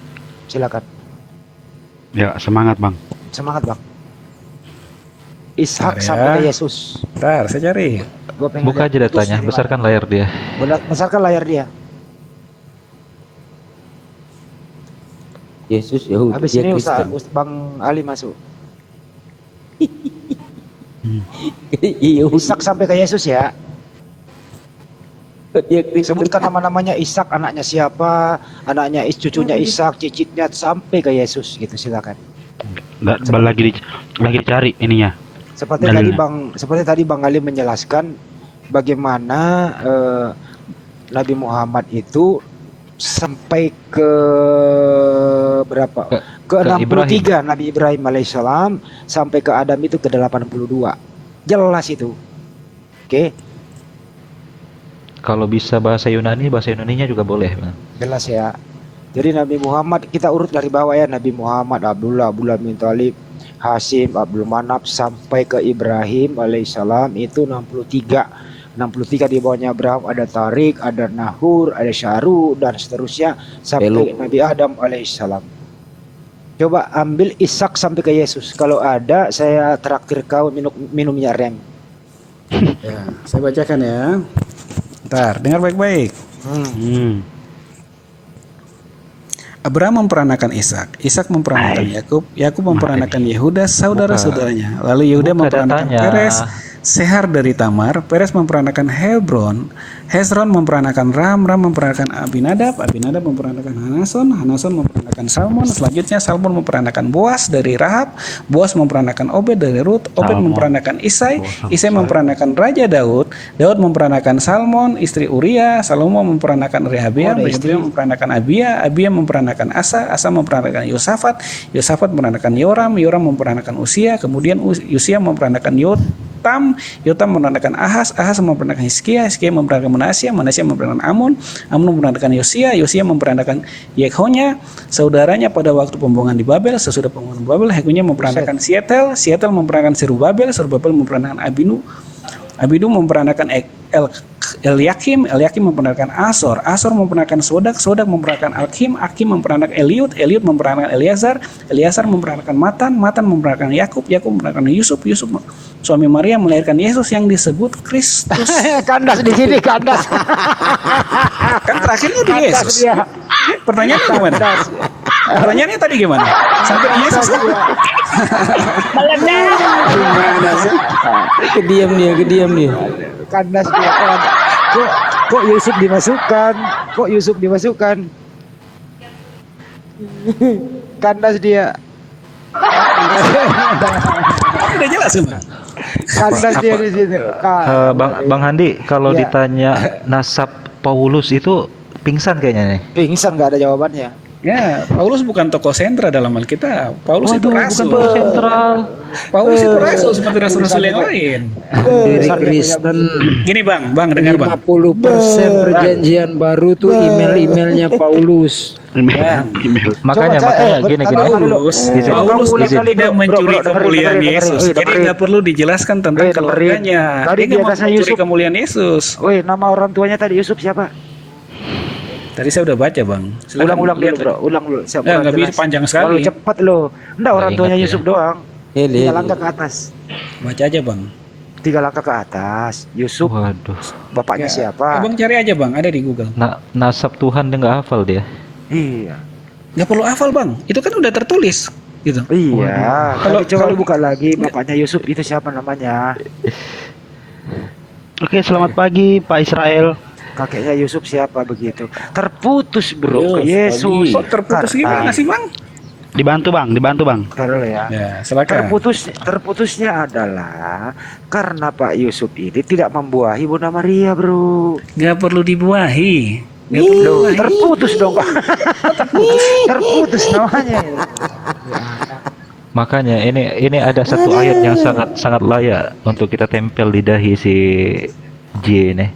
Silakan. Ya, semangat Bang. Semangat, Bang. Ishak Bentar ya. sampai ke Yesus. Bentar, saya cari. Gua pengen Buka lihat aja putus datanya, di mana. besarkan layar dia. Besarkan layar dia. Yesus Yahudi. Habis dia ini Kristen. Bang Ali masuk. Yahudi. Ishak sampai ke Yesus ya. Dia Kristen. Sebutkan nama-namanya Ishak, anaknya siapa, anaknya cucunya Ishak, cicitnya sampai ke Yesus gitu, silakan. Lagi dicari ininya. Seperti tadi Bang Ali menjelaskan bagaimana Nabi Muhammad itu sampai ke berapa? Ke 63 Nabi Ibrahim alaihissalam sampai ke Adam itu ke 82. Jelas itu. Oke. Kalau bisa bahasa Yunaninya juga boleh, Bang. Jelas ya. Jadi Nabi Muhammad kita urut dari bawah ya, Nabi Muhammad, Abdullah bin Thalib, Hasim, Abdul Manaf sampai ke Ibrahim alaihissalam itu 63. 63 di bawahnya Abraham ada Tarik, ada Nahur, ada Syaru dan seterusnya sampai Nabi Adam alaihissalam. Coba ambil Ishak sampai ke Yesus. Kalau ada saya traktir kau minumnya rem. Ya, saya bacakan ya. Bentar, dengar baik-baik. Abraham memperanakan Ishak, Ishak memperanakan Yakub, Yakub memperanakan Yehuda, saudara-saudaranya. Lalu Yehuda memperanakan Peres, Sehar dari Tamar, Peres memperanakan Hebron, Hezron memperanakan Ram, Ram memperanakan Abinadab, Abinadab memperanakan Hanason, Hanason memperanakan Salmon, selanjutnya Salmon memperanakan Boas dari Rahab, Boas memperanakan Obed dari Rut, Obed memperanakan Isai, Isai memperanakan Raja Daud, Daud memperanakan Salmon, istri Uria, Salomo memperanakan Rehabeam, Rehabeam memperanakan Abia, Abia memperanakan Asa, Asa memperanakan Yosafat, Yosafat memperanakan Yoram, Yoram memperanakan Usia, kemudian Usia memperanakan Yotam, Yotam memperanakan Ahas, Ahas memperanakan Hizkia, Hizkia memperanakan Manasya, Manasya memperanakan Amun, Amun memperanakan Yosia, Yosia memperanakan Yekhonya, saudaranya pada waktu pembuangan di Babel. Sesudah pembuangan di Babel, Yekhonya memperanakan Sietel, Sietel memperanakan Serubabel, Serubabel memperanakan Abinu, Abidu memperanakan Eliakim, Eliakim memperanakan Asor, Asor memperanakan Sodak, Sodak memperanakan Akim, Akim memperanakan Eliud, Eliud memperanakan Eleazar, Eleazar memperanakan Matan, Matan memperanakan Yakub, Yakub memperanakan Yusuf, Yusuf suami Maria melahirkan Yesus yang disebut Kristus. Kandas di sini, kandas. Kan terakhirnya di Yesus. Pertanyaannya gimana? Pertanyaannya tadi gimana? Sampai di Yesus. Kediam dia. Kandas dia. Kok Yusuf dimasukkan? Kok Yusuf dimasukkan? Kandas dia. Udah jelas semua. Kandas dia di situ. Bang Handi, kalau Ya. ditanya nasab Paulus itu pingsan kayaknya nih. Pingsan nggak ada jawabannya. Ya, Paulus bukan tokoh sentra dalam Alkitab. Paulus itu rasul. Bukan sentral. Paulus itu rasul seperti rasul-rasul yang lain. Dari Kristen. Gini Bang dengar Bang. 50% perjanjian baru tuh email-emailnya Paulus. Makanya gini. Paulus tidak mencuri kemuliaan Yesus. Jadi nggak perlu dijelaskan tentang keluarganya. Tadi Dia nggak mau atasnya mencuri Yusuf. kemuliaan Yesus. Woi, nama orang tuanya tadi Yusuf siapa? Tadi saya udah baca Bang. Silakan Ulang lihat. dulu bro, ulang dulu. Siapa Nggak bisa panjang sekali. Terlalu cepat lo. Enggak, orang Nggak tuanya ingat ya. Yusuf doang. Hele. Tinggal langkah ke atas. Baca aja Bang. 3 langkah ke atas. Yusuf, Waduh. bapaknya Ya, siapa? abang cari aja bang, ada di Google. Nasab Tuhan dia nggak hafal dia. Iya. Nggak perlu hafal bang, itu kan udah tertulis gitu. Iya. Kalau- Tapi coba kalau- lu buka lagi bapaknya Yusuf itu siapa namanya? Oke, selamat pagi Pak Israel. Kakeknya Yusuf siapa begitu? Terputus bro ke Yes, Yesus. Kok terputus gimana sih bang? Dibantu Bang. Taruh ya. Ya, silakan. Terputusnya adalah karena Pak Yusuf ini tidak membuahi Bunda Maria, bro. Nggak perlu dibuahi. Nggak perlu Loh, dibuahi. terputus dong, Pak. Terputus namanya. Makanya ini ada satu ayat yang sangat layak untuk kita tempel di dahi si J nih.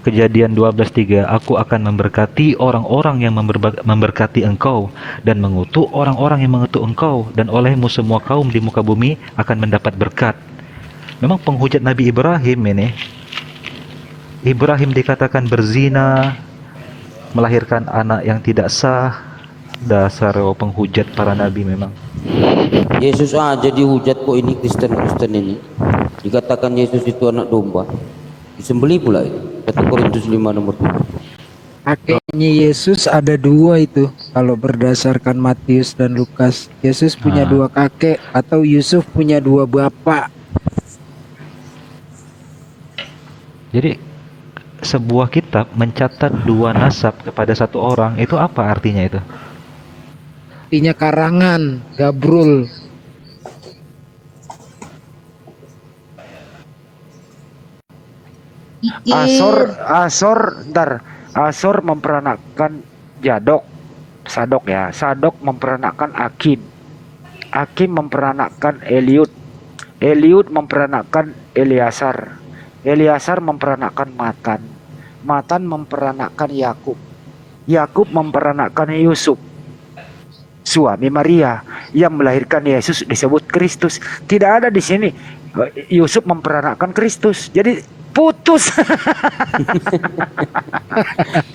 Kejadian 12:3, aku akan memberkati orang-orang yang memberkati engkau dan mengutuk orang-orang yang mengutuk engkau, dan olehmu semua kaum di muka bumi akan mendapat berkat. Memang penghujat Nabi Ibrahim ini. Ibrahim dikatakan berzina, melahirkan anak yang tidak sah. Dasar penghujat para nabi memang. Yesus aja dihujat kok ini Kristen ini. Dikatakan Yesus itu anak domba. Disembelih pula itu. 1 Korintus 5 nomor 7. Kakeknya Yesus ada 2 itu. Kalau berdasarkan Matius dan Lukas, Yesus punya 2 kakek atau Yusuf punya 2 bapak. Jadi sebuah kitab mencatat 2 nasab kepada satu orang, itu apa artinya itu? Artinya karangan, gabrul. Asor memperanakkan Sadok ya. Sadok memperanakkan Akim memperanakkan Eliud memperanakkan Eleasar memperanakkan Matan memperanakkan Yakub memperanakkan Yusuf, suami Maria yang melahirkan Yesus disebut Kristus. Tidak ada di sini Yusuf memperanakkan Kristus. Jadi putus.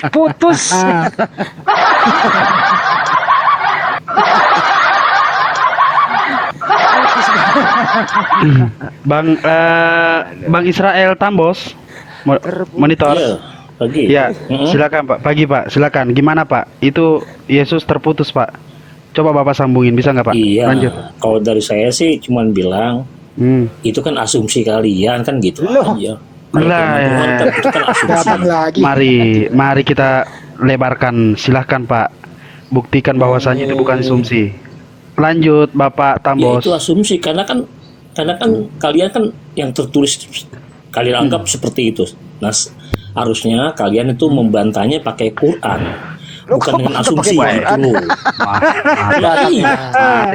Putus. Bang Israel Tambos, monitor. Iya, pagi. Ya, silakan Pak. Pagi Pak, silakan. Gimana Pak? Itu Yesus terputus Pak. Coba Bapak sambungin, bisa nggak Pak? Iya. Lanjut. Kalau dari saya sih cuman bilang itu kan asumsi kalian kan gitu aja. Kalau Lah, firman Tuhan kan itu kan asumsi. Mari kita lebarkan. Silahkan Pak. Buktikan bahwasannya itu bukan asumsi. Lanjut Bapak Ya Tambos. itu asumsi karena kan kalian kan yang tertulis kalian anggap seperti itu. Nah, harusnya kalian itu membantahnya pakai Quran. Bukan dengan asumsi gitu.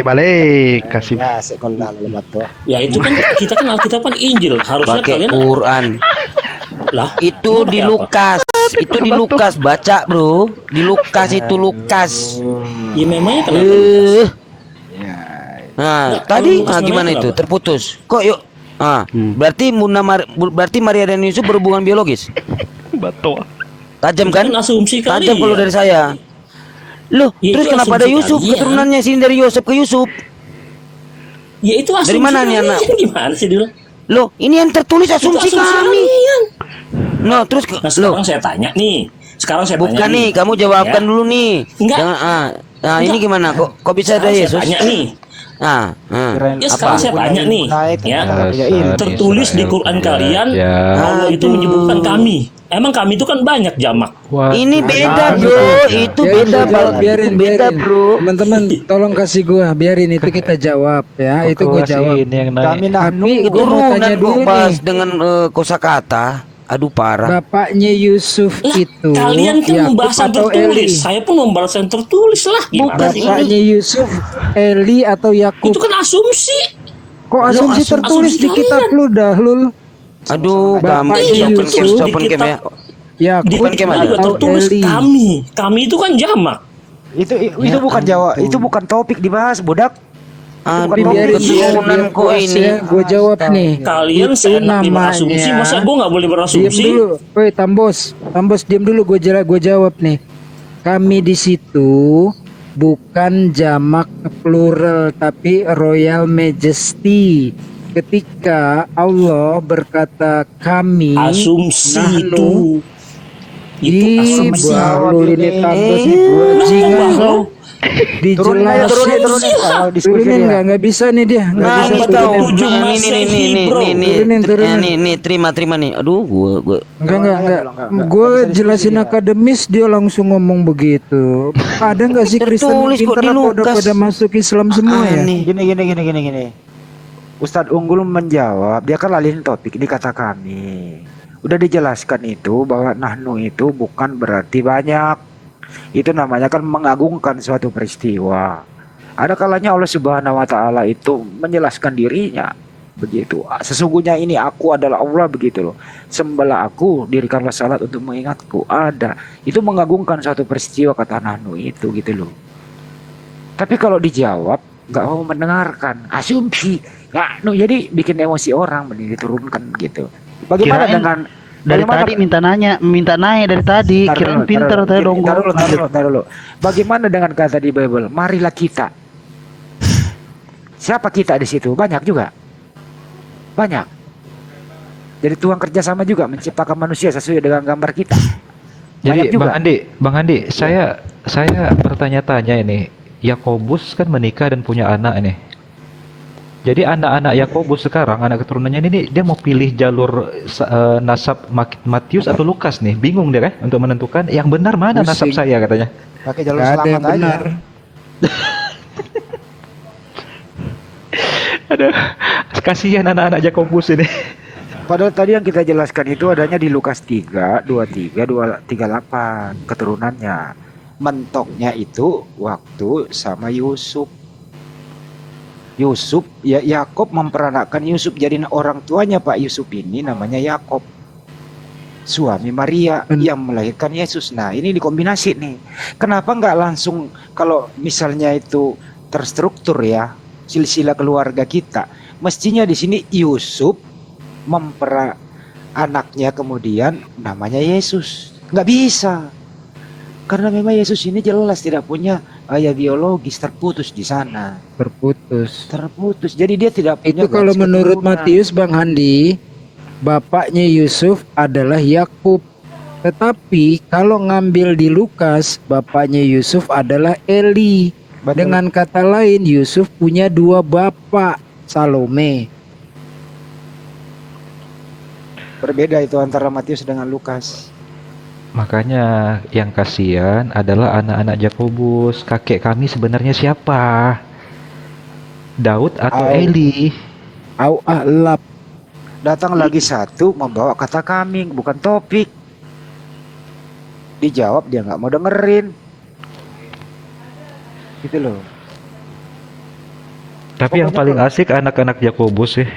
Balik kasih. Ya itu kan kita kan Alkitab kan Injil, harusnya Pakai kalian Quran. lah. Itu di pakai apa? Lukas. Itu di Lukas, baca bro. Di Lukas itu Lukas. Ya memangnya kenapa? Nah, Nah, tadi kalau Lukas gimana memangnya itu? kenapa? Terputus. Kok yuk? Berarti Maria dan Yusuf berhubungan biologis. Betul. Tajam Itu kan? kan asumsi Tajam kalian. kalau dari saya. Loh, Ya, terus itu kenapa ada asumsi Yusuf? kalian. Keturunannya sini dari Yosef ke Yusuf. Ya itu asumsi. Dari mana nih, kalian. anak? Gimana sih dulu? Loh, ini yang tertulis asumsi Itu kami. kalian. Nah, terus Nah sekarang saya tanya nih. bukan nih, kamu jawabkan Ya. dulu nih. Enggak. Jangan Nah, ini Enggak. gimana? Kok bisa ada Sekarang saya Yesus? tanya nih. Ya, sekarang saya tanya nih. Ya. Tertulis di Quran kalian Allah itu menyebutkan kami. Emang kami itu kan banyak jamak. Ini beda, Bro. Itu beda, biarin, beda, Bro. Teman-teman, tolong kasih gua, biarin itu kita jawab ya. Itu gua jawab. Ini yang naik. Tapi Itu gua mau tanya urunan dulu kok bahas nih. dengan kosakata. Aduh parah. Bapaknya Yusuf Lah, itu kalian kan Yakub membahas yang atau tertulis. Eli? Saya pun membahas yang tertulis lah. Gimana sih? Bapaknya Yusuf, Eli atau Yakub? Itu kan asumsi. Kok asumsi asumsi tertulis di kalian. kitab lu Dahlul? Aduh, Bapaknya kami Yusuf open cam ya. Yakub Di Bukan gimana? juga atau tertulis Eli? kami itu kan jamak. Itu bukan Jawa, itu bukan topik dibahas, bodak. Aduh, Biarin dia keturunan kok puas ini. ya. Gue jawab nih. Kalian Itu seenaknya berasumsi, masa gue nggak boleh Diam berasumsi? dulu, woi Tambos, diam dulu. Gue jawab nih. Kami di situ bukan jamak plural tapi Royal Majesty. ketika Allah berkata kami Asumsi itu asumsi. baru ini tambah bajingan kau. Dijelasin turunin nggak bisa nih dia nggak bisa turunin. Nih, terima nih. Aduh, gua. Enggak. Gue jelasin akademis dia langsung ngomong begitu. Ada nggak sih Kristen yang Tertulis kok pintar di apa udah Lukas. pada masuk Islam semua ya? Gini. Ustadz Unggul menjawab, dia kan lalihin topik ini kata kami. Udah dijelaskan itu bahwa nahnu itu bukan berarti banyak. Itu namanya kan mengagungkan suatu peristiwa. Ada kalanya Allah Subhanahu wa taala itu menjelaskan dirinya begitu. Sesungguhnya ini aku adalah Allah begitu loh. Sembahlah aku, dirikanlah salat untuk mengingatku. Ada. Itu mengagungkan suatu peristiwa kata nahnu itu gitu loh. Tapi kalau dijawab nggak mau mendengarkan, asumsi. Nggak, jadi bikin emosi orang mending diturunkan gitu. Bagaimana Kirain dengan dari tadi minta naik dari tadi, kirain pinter tadi dong. Tar dulu. Bagaimana dengan kata di Bible? Marilah kita. Siapa kita di situ? Banyak juga. Banyak. Jadi Tuhan kerjasama juga menciptakan manusia sesuai dengan gambar kita. Banyak Jadi juga. Bang Andi, saya bertanya-tanya ini. Yakobus kan menikah dan punya anak ini. Jadi anak-anak Yakobus sekarang, anak keturunannya ini dia mau pilih jalur nasab Matius atau Lukas nih. Bingung dia kan untuk menentukan yang benar mana nasab saya katanya. Pakai jalur Nggak ada selamat yang aja. benar. Ada kasihan anak-anak Yakobus ini. Padahal tadi yang kita jelaskan itu adanya di Lukas 3, 23, 38 keturunannya. Mentoknya itu waktu sama Yusuf. Ya Yakob memperanakkan Yusuf jadi orang tuanya Pak Yusuf ini namanya Yakob. Suami Maria yang melahirkan Yesus. Nah, ini dikombinasi nih. Kenapa nggak langsung kalau misalnya itu terstruktur ya silsilah keluarga kita. Mestinya di sini Yusuf anaknya kemudian namanya Yesus. Nggak bisa. Karena memang Yesus ini jelas tidak punya ayah biologis, terputus di sana. Terputus. Jadi dia tidak punya. Itu kalau menurut Matius Bang Handi, bapaknya Yusuf adalah Yakub. Tetapi kalau ngambil di Lukas, bapaknya Yusuf adalah Eli. Betul. Dengan kata lain, Yusuf punya dua bapak, Salome. Berbeda itu antara Matius dengan Lukas. Makanya yang kasihan adalah anak-anak Yakobus. Kakek kami sebenarnya siapa? Daud atau Eli? Alap. Datang lagi satu membawa kata kambing, bukan topik. Dijawab dia nggak mau dengerin. Gitu loh. Tapi yang paling asik anak-anak Yakobus sih.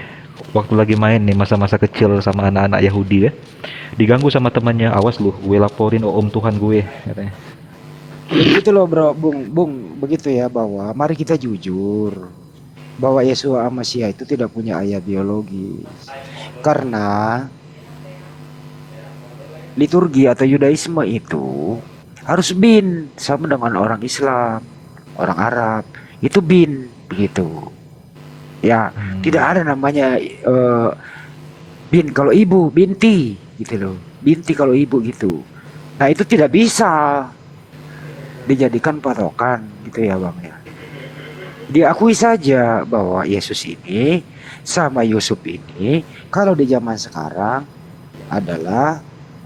Waktu lagi main nih masa-masa kecil sama anak-anak Yahudi ya. Diganggu sama temannya, awas lu, gue laporin om Tuhan gue katanya. Gitu loh bro, Bung, begitu ya bahwa mari kita jujur bahwa Yeshua Masya itu tidak punya ayah biologis. Karena liturgi atau Yudaisme itu harus bin sama dengan orang Islam, orang Arab, itu bin begitu. Ya, tidak ada namanya bin kalau ibu, binti gitu loh. Binti kalau ibu gitu. Nah, itu tidak bisa dijadikan patokan gitu ya, Bang ya. Diakui saja bahwa Yesus ini sama Yusuf ini kalau di zaman sekarang adalah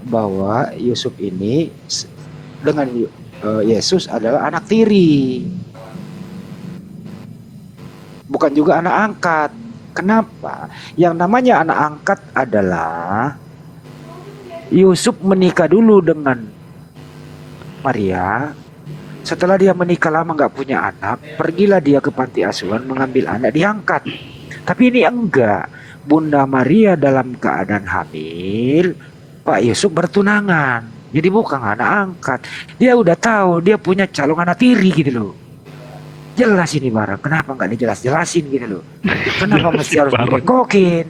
bahwa Yusuf ini dengan Yesus adalah anak tiri. Bukan juga anak angkat. Kenapa? Yang namanya anak angkat adalah Yusuf menikah dulu dengan Maria. Setelah dia menikah lama nggak punya anak, pergilah dia ke panti asuhan mengambil anak, diangkat. Tapi ini enggak. Bunda Maria dalam keadaan hamil, Pak Yusuf bertunangan. Jadi bukan anak angkat. Dia udah tahu dia punya calon anak tiri gitu loh. Jelas ini barang. Kenapa nggak dijelas-jelasin gitu loh? Kenapa mesti harus direkokin?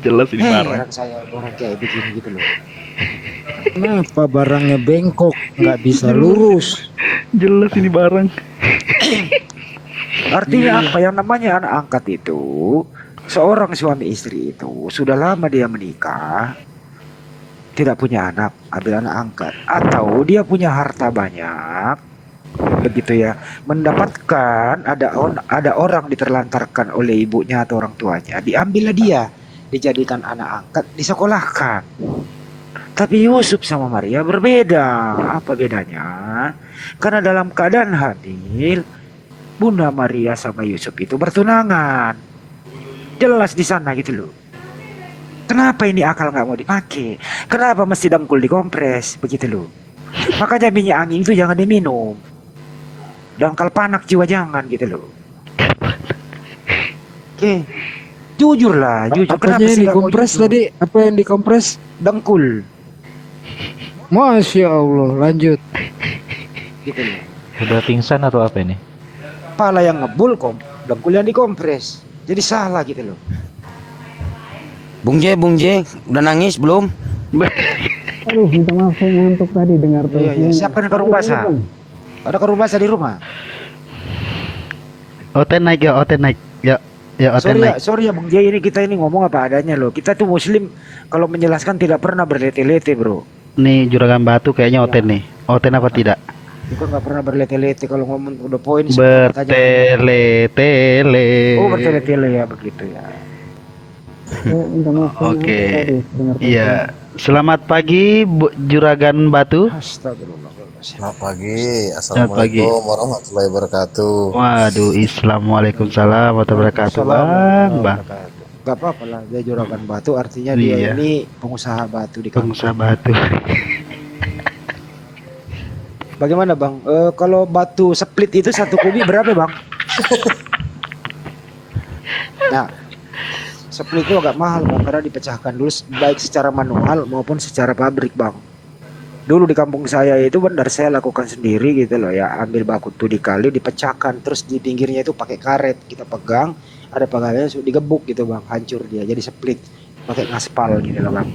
Jelas ini Heran saya orang kayak begini gitu loh. Kenapa barangnya bengkok, nggak bisa lurus? Jelas ini barang. Artinya apa? Yang namanya anak angkat itu, seorang suami istri itu sudah lama dia menikah, tidak punya anak, ambil anak angkat, atau dia punya harta banyak, begitu ya, mendapatkan ada orang diterlantarkan oleh ibunya atau orang tuanya, diambillah dia, dijadikan anak angkat, disekolahkan. Tapi Yusuf sama Maria berbeda. Apa bedanya? Karena dalam keadaan hamil, Bunda Maria sama Yusuf itu bertunangan. Jelas di sana gitu loh. Kenapa ini akal nggak mau dipakai? Kenapa mesti dengkul dikompres? Begitu loh. Makanya minyak angin itu jangan diminum. Dangkal panak jiwa jangan gitu loh. Oke. Jujur lah, jujur. Apanya yang dikompres tadi? Apa yang dikompres? Dengkul. Masya Allah, lanjut. Gitu loh. Udah pingsan atau apa ini? Pala yang ngebul dengkul yang dikompres. Jadi salah gitu loh. Bung J, udah nangis belum? Aduh, minta maaf saya ngantuk tadi dengar Iya. Siapa yang ke rumah sah? Ada ke rumah sah di rumah? Oten naik. Ya, Oten naik. Sorry ya Bung J, ini kita ini ngomong apa adanya loh. Kita tuh muslim kalau menjelaskan tidak pernah berlete-lete bro. Nih juragan batu kayaknya Oten nih. Oten apa tidak? Kita nggak pernah berlete-lete kalau ngomong udah poin. Bertele-tele. Oh bertele-tele ya begitu ya. Oke. Iya. Selamat pagi Juragan Batu. Astagfirullahaladzim. Selamat pagi, assalamualaikum warahmatullahi wabarakatuh. Waduh, Waalaikumsalam warahmatullahi wabarakatuh. Bang. Gak apa-apa lah, dia juragan batu artinya dia ini pengusaha batu di kampung. Pengusaha batu. Bagaimana bang? Kalau batu split itu 1 kubi berapa bang? Nah, split itu agak mahal bang, karena dipecahkan dulu baik secara manual maupun secara pabrik bang. Dulu di kampung saya itu benar saya lakukan sendiri gitu loh ya, ambil baku tuh dikali, dipecahkan, terus di pinggirnya itu pakai karet kita pegang, ada pegangnya digebuk gitu bang, hancur dia jadi split, pakai ngaspal gitu loh bang.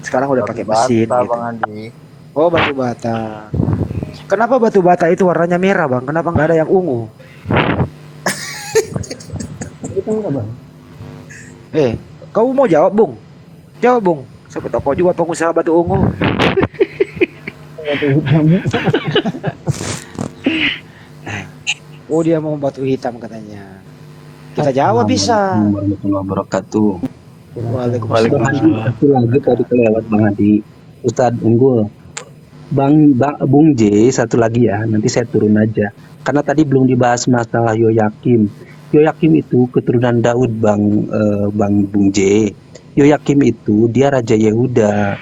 Sekarang udah pakai mesin gitu. Bang Andi. Oh batu bata. Kenapa batu bata itu warnanya merah bang? Kenapa nggak ada yang ungu? Itu enggak bang. Kau mau jawab bung? Jawab bung. Siapa tahu kau juga pengusaha batu ungu. Oh dia mau batu hitam katanya. Kita jawab bisa. Warahmatullahi wabarakatuh. Waalaikumsalam. Satu lagi tadi kelewat Bang Adi. Ustadz Unggul. Bung J satu lagi ya. Nanti saya turun aja. Karena tadi belum dibahas masalah Yoyakim. Yoyakim itu keturunan Daud Bang Bung J. Yoyakim itu dia Raja Yehuda.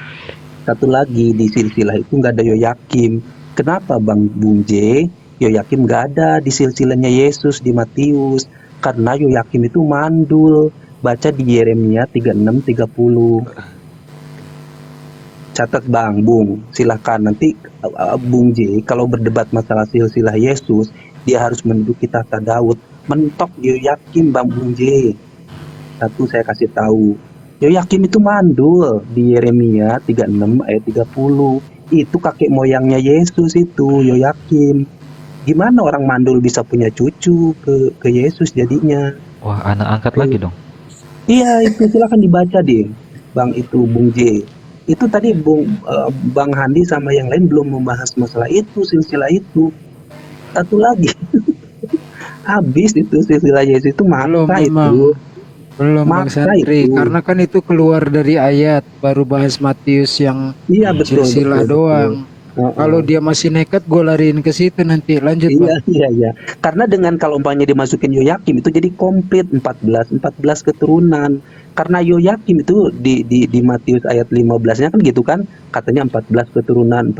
Satu lagi di silsilah itu nggak ada Yoyakim. Kenapa Bang Bung J? Yoyakim nggak ada di silsilahnya Yesus di Matius. Karena Yoyakim itu mandul. Baca di Yeremia 36-30. Catat Bang Bung, silahkan nanti Bung J kalau berdebat masalah silsilah Yesus, dia harus menduduki tahta Daud. Mentok Yoyakim Bang Bung J. Satu saya kasih tahu. Yoyakim itu mandul di Yeremia 36 ayat 30. Itu kakek moyangnya Yesus itu Yoyakim. Gimana orang mandul bisa punya cucu ke Yesus jadinya? Wah, anak angkat lagi dong. Iya itu silakan dibaca deh, Bang itu Bung J. Itu tadi Bang Handi sama yang lain belum membahas masalah itu, silsilah itu. Satu lagi, habis itu silsilah Yesus itu maksa itu. Belum Bang Santri, karena kan itu keluar dari ayat, baru bahas Matius yang silsilah doang. Kalau dia masih nekat, gue lariin ke situ nanti. Lanjut Bang. Iya. Karena dengan kalau umpamanya dimasukin Yoyakim itu jadi komplit 14 keturunan. Karena Yoyakim itu di Matius ayat 15-nya kan gitu kan, katanya 14 keturunan.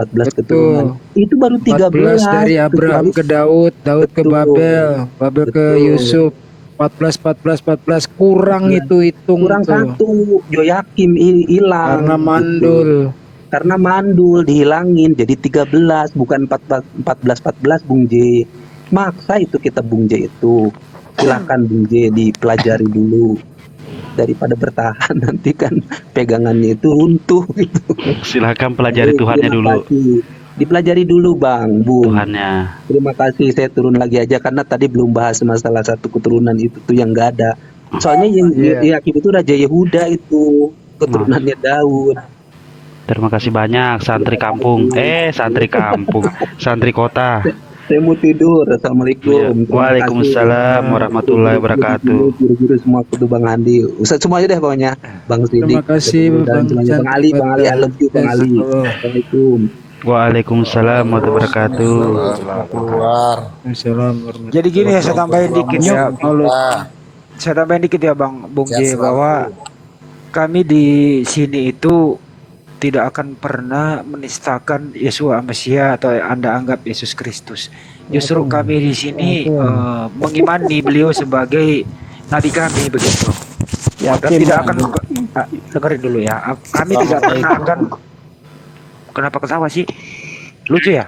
Itu baru 13 dari Abraham ke Daud, Daud ke Babel ke Yusuf. 14 kurang itu hitung. Kurang satu, Yoyakim hilang. Karena mandul dihilangin jadi 13 bukan 14 Bung J. Maksa itu kita Bung J itu. Silakan Bung J dipelajari dulu. Daripada bertahan nanti kan pegangannya itu runtuh gitu. Silakan pelajari Tuhannya dulu. Dipelajari dulu Bang, Bung. Tuhannya. Terima kasih, saya turun lagi aja karena tadi belum bahas masalah satu keturunan itu tuh yang nggak ada. Soalnya yang Yakim itu Raja Yehuda itu keturunannya Daud. Terima kasih banyak santri kampung. Santri kampung, santri kota. Saya mau tidur. Assalamualaikum. Waalaikumsalam warahmatullahi wabarakatuh. Guru-guru semua kudu Bang Andi. Ustaz semuanya deh pokoknya. Bang Sidik. Terima kasih dan semuanya. Bang Ali, I love you Bang Ali. Assalamualaikum. Waalaikumsalam warahmatullahi wabarakatuh. Jadi gini ya, saya tambahin dikit ya. Saya tambahin dikit ya Bang Bung J, bahwa kami di sini itu tidak akan pernah menistakan Yesua Mesia atau Anda anggap Yesus Kristus. Justru kami di sini mengimani beliau sebagai nabi kami begitu. Dan tidak akan dengerin dulu ya. Kami tidak pernah akan. Kenapa ketawa sih? Lucu ya?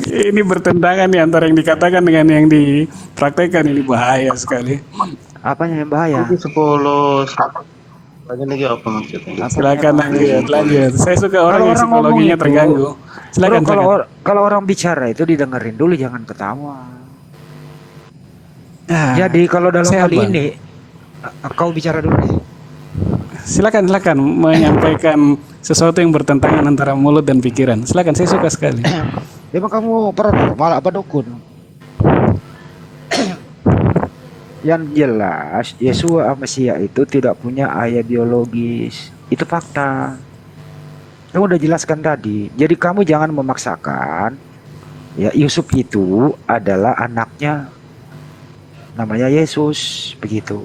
Ini bertentangan nih antara yang dikatakan dengan yang dipraktekkan, ini bahaya sekali. Apanya yang bahaya? 10 lagi apa maksudnya? Silakan lanjut. Saya suka orang yang psikologinya terganggu. Silakan. Bro, kalau orang bicara itu didengerin dulu, jangan ketawa. Jadi kalau dalam hal ini kau bicara dulu deh. Silakan menyampaikan sesuatu yang bertentangan antara mulut dan pikiran. Silakan, saya suka sekali. Emang kamu paranormal apa dukun? Yang jelas Yesua Mesia itu tidak punya ayah biologis. Itu fakta. Kamu udah jelaskan tadi. Jadi kamu jangan memaksakan. Ya, Yusuf itu adalah anaknya, namanya Yesus, begitu.